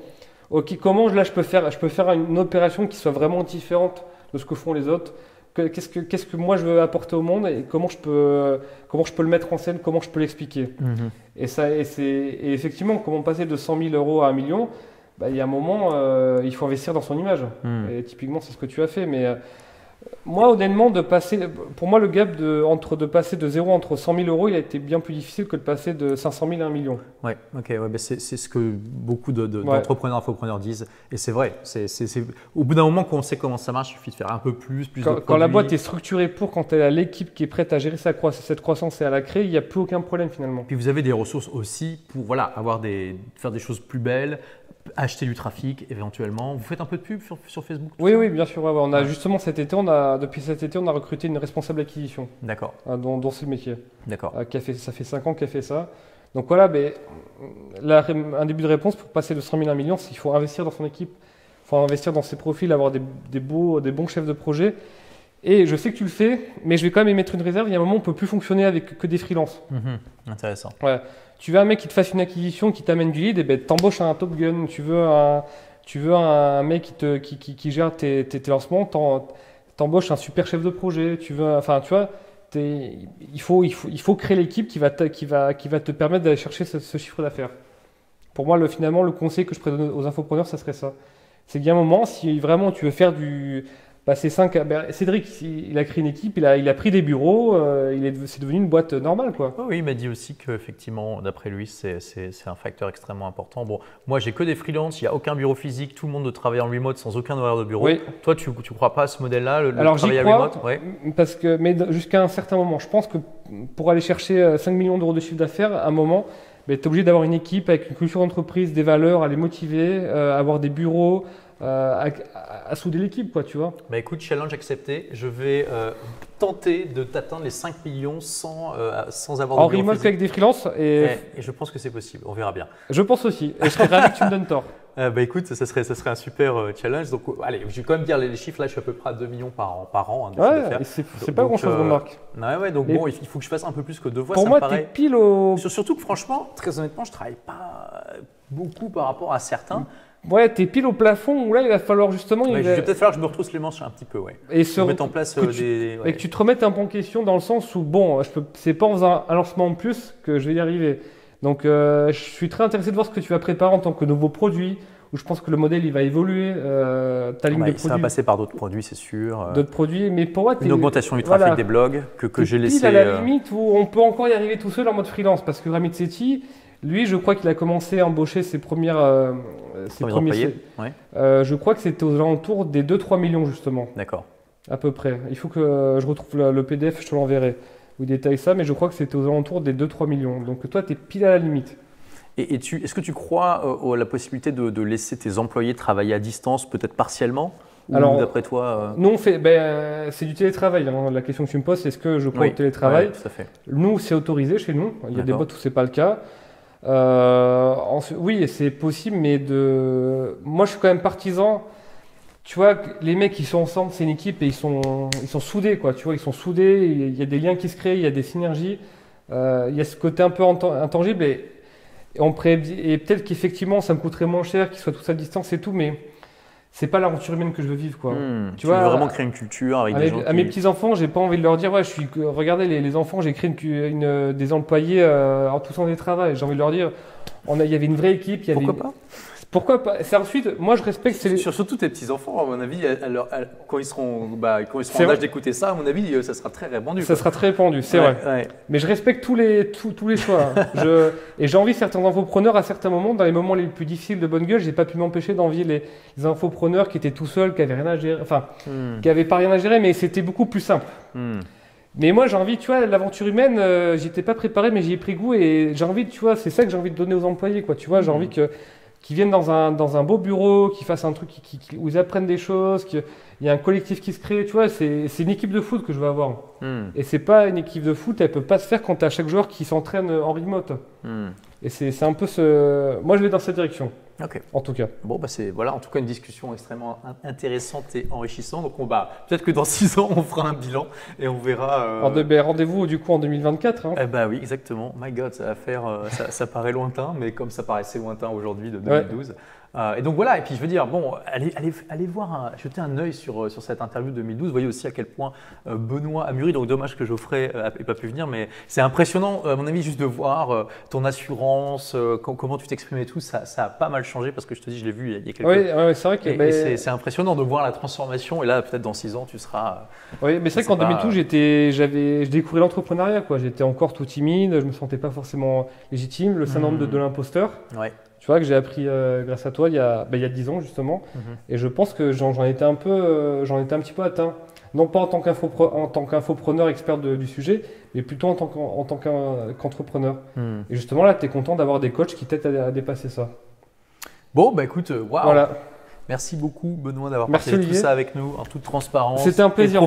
ok, comment je peux faire une opération qui soit vraiment différente de ce que font les autres. Qu'est-ce que moi je veux apporter au monde et comment je peux le mettre en scène, comment je peux l'expliquer. Et effectivement, comment passer de 100 000 euros à 1 million, il y a un moment, il faut investir dans son image. Et typiquement, c'est ce que tu as fait. Mais moi, honnêtement, pour moi, le gap de passer de 0 entre 100 000 euros, il a été bien plus difficile que de passer de 500 000 à 1 million. Ouais, ok, ouais, c'est ce que beaucoup d'entrepreneurs, infopreneurs disent. Et c'est vrai, au bout d'un moment, quand on sait comment ça marche, il suffit de faire un peu plus de produits. Quand la boîte est structurée quand elle a l'équipe qui est prête à gérer cette croissance et à la créer, il n'y a plus aucun problème finalement. Puis vous avez des ressources aussi pour faire des choses plus belles, acheter du trafic éventuellement. Vous faites un peu de pub sur Facebook? Oui, bien sûr. On a justement depuis cet été, on a recruté une responsable acquisition. D'accord. Dont c'est le métier. D'accord. Ça fait 5 ans qu'elle fait ça. Donc voilà, un début de réponse pour passer de 100 000 à 1 million, c'est qu'il faut investir dans son équipe, il faut investir dans ses profils, avoir des bons chefs de projet. Et je sais que tu le fais, mais je vais quand même y mettre une réserve. Il y a un moment où on ne peut plus fonctionner avec que des freelances. Intéressant. Ouais. Tu veux un mec qui te fasse une acquisition, qui t'amène du lead, et t'embauches un Top Gun. Tu veux Tu veux un mec qui gère tes lancements, t'embauches un super chef de projet. Tu veux, enfin, tu vois, il faut créer l'équipe qui va te permettre d'aller chercher ce chiffre d'affaires. Pour moi, finalement, le conseil que je pourrais donner aux infopreneurs, ça serait ça. C'est qu'il y a un moment, si vraiment tu veux faire Cédric, il a créé une équipe, il a pris des bureaux, c'est devenu une boîte normale, quoi. Oui, il m'a dit aussi qu'effectivement, d'après lui, c'est un facteur extrêmement important. Bon, moi, j'ai que des freelances, il n'y a aucun bureau physique, tout le monde travaille en remote sans aucun horaire de bureau. Oui. Toi, tu ne crois pas à ce modèle-là, le travail à remote? Mais jusqu'à un certain moment, je pense que pour aller chercher 5 millions d'euros de chiffre d'affaires, à un moment, tu es obligé d'avoir une équipe avec une culture d'entreprise, des valeurs, à les motiver, avoir des bureaux. À souder l'équipe, quoi, tu vois. Bah écoute, challenge accepté. Je vais tenter de t'atteindre les 5 millions sans avoir de en remote avec des freelances. Et je pense que c'est possible. On verra bien. Je pense aussi. Et je serais ravi que tu me donnes tort. Bah écoute, ça serait un super challenge. Donc, allez, je vais quand même dire les chiffres. Là, je suis à peu près à 2 millions par an. Ouais, c'est pas grand-chose, remarque. Ouais, donc bon, il faut que je fasse un peu plus que 2 fois. Pour moi, t'es pile au… Surtout que franchement, très honnêtement, je travaille pas beaucoup par rapport à certains. Ouais, t'es pile au plafond où là, il va falloir justement… Il va peut-être falloir que je me retrousse les manches un petit peu, ouais. Et mettre en place et que tu te remettes un peu en question dans le sens où, bon, c'est pas en faisant un lancement de plus que je vais y arriver. Donc, je suis très intéressé de voir ce que tu vas préparer en tant que nouveau produit, où je pense que le modèle, il va évoluer. Ta ligne de produits. Ça va passer par d'autres produits, c'est sûr. D'autres produits, mais pour moi… Une augmentation du trafic des blogs que j'ai laissé… à la limite où on peut encore y arriver tout seul en mode freelance, parce que Ramit Sethi… Lui, je crois qu'il a commencé à embaucher ses premiers employés. Ouais. Je crois que c'était aux alentours des 2-3 millions, justement. D'accord. À peu près. Il faut que je retrouve le PDF, je te l'enverrai, où il détaille ça, mais je crois que c'était aux alentours des 2-3 millions. Donc toi, tu es pile à la limite. Et est-ce que tu crois à la possibilité de laisser tes employés travailler à distance, peut-être partiellement? Alors, d'après toi Nous, c'est du télétravail. Hein. La question que tu me poses, c'est est-ce que je crois au télétravail? Oui, tout à fait. Nous, c'est autorisé chez nous. Il y a des boîtes où ce n'est pas le cas. Oui, c'est possible, mais moi je suis quand même partisan. Tu vois, les mecs ils sont ensemble, c'est une équipe et ils sont soudés, quoi. Tu vois, ils sont soudés, il y a des liens qui se créent, il y a des synergies, il y a ce côté un peu intangible et peut-être qu'effectivement ça me coûterait moins cher qu'ils soient tous à distance et tout, mais c'est pas l'aventure humaine que je veux vivre, quoi. Tu veux vraiment créer une culture avec des gens à mes petits-enfants, j'ai pas envie de leur dire ouais, regardez les enfants, j'ai créé des employés en tous en télétravail. J'ai envie de leur dire il y avait une vraie équipe, Pourquoi pas? C'est ensuite, moi je respecte. Surtout tes petits-enfants, à mon avis, quand ils seront en âge d'écouter ça, à mon avis, ça sera très répandu. Ça sera très répandu, c'est vrai. Ouais. Mais je respecte tous les choix. Et j'ai envie certains infopreneurs à certains moments, dans les moments les plus difficiles de bonne gueule, j'ai pas pu m'empêcher d'envier les infopreneurs qui étaient tout seuls, qui avaient rien à gérer, qui avaient pas rien à gérer, mais c'était beaucoup plus simple. Mais moi j'ai envie, tu vois, l'aventure humaine, j'étais pas préparé, mais j'y ai pris goût et j'ai envie, tu vois, c'est ça que j'ai envie de donner aux employés, quoi. Tu vois, j'ai envie qu'ils viennent dans un beau bureau, qu'ils fassent un truc où ils apprennent des choses, qu'il y a un collectif qui se crée, tu vois, c'est une équipe de foot que je veux avoir. Et c'est pas une équipe de foot, elle peut pas se faire quand tu as chaque joueur qui s'entraîne en remote. Et c'est un peu moi je vais dans cette direction. Ok. En tout cas. Bon, voilà, en tout cas une discussion extrêmement intéressante et enrichissante. Donc peut-être que dans 6 ans on fera un bilan et on verra. Rendez-vous du coup en 2024. Hein. Oui, exactement. My God, ça va faire, ça paraît lointain, mais comme ça paraissait lointain aujourd'hui de 2012. Ouais. Et donc voilà, et puis je veux dire, bon, allez voir, jeter un œil sur cette interview de 2012. Vous voyez aussi à quel point Benoît a mûri, donc dommage que Geoffrey n'ait pas pu venir, mais c'est impressionnant, à mon avis, juste de voir ton assurance, comment tu t'exprimes et tout, ça a pas mal changé parce que je te dis, je l'ai vu il y a quelques… Oui, c'est vrai que… c'est impressionnant de voir la transformation et là, peut-être dans 6 ans, tu seras… Oui, mais c'est vrai qu'en 2012, je découvrais l'entrepreneuriat, quoi. J'étais encore tout timide, je me sentais pas forcément légitime, le syndrome de l'imposteur. Ouais. Tu vois, que j'ai appris grâce à toi il y a 10 ans justement, et je pense que j'en étais un petit peu atteint. Non pas en tant qu'infopreneur expert du sujet, mais plutôt en tant qu'entrepreneur. Et justement là, tu es content d'avoir des coachs qui t'aident à dépasser ça. Bon, écoute, waouh. Voilà. Merci beaucoup Benoît d'avoir partagé tout ça avec nous en toute transparence. C'était un plaisir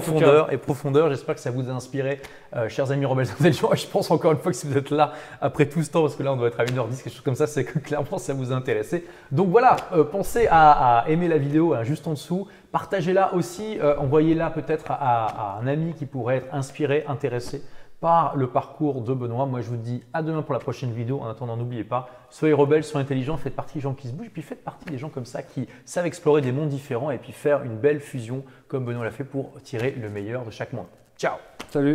et profondeur. J'espère que ça vous a inspiré, chers amis rebelles intelligents. Et je pense encore une fois que si vous êtes là après tout ce temps, parce que là on doit être à 1h10, quelque chose comme ça, c'est que clairement ça vous a intéressé. Donc voilà, pensez à aimer la vidéo juste en dessous. Partagez-la aussi, envoyez-la peut-être à un ami qui pourrait être inspiré, intéressé par le parcours de Benoît. Moi, je vous dis à demain pour la prochaine vidéo. En attendant, n'oubliez pas, soyez rebelles, soyez intelligents, faites partie des gens qui se bougent, puis faites partie des gens comme ça qui savent explorer des mondes différents et puis faire une belle fusion comme Benoît l'a fait pour tirer le meilleur de chaque monde. Ciao! Salut!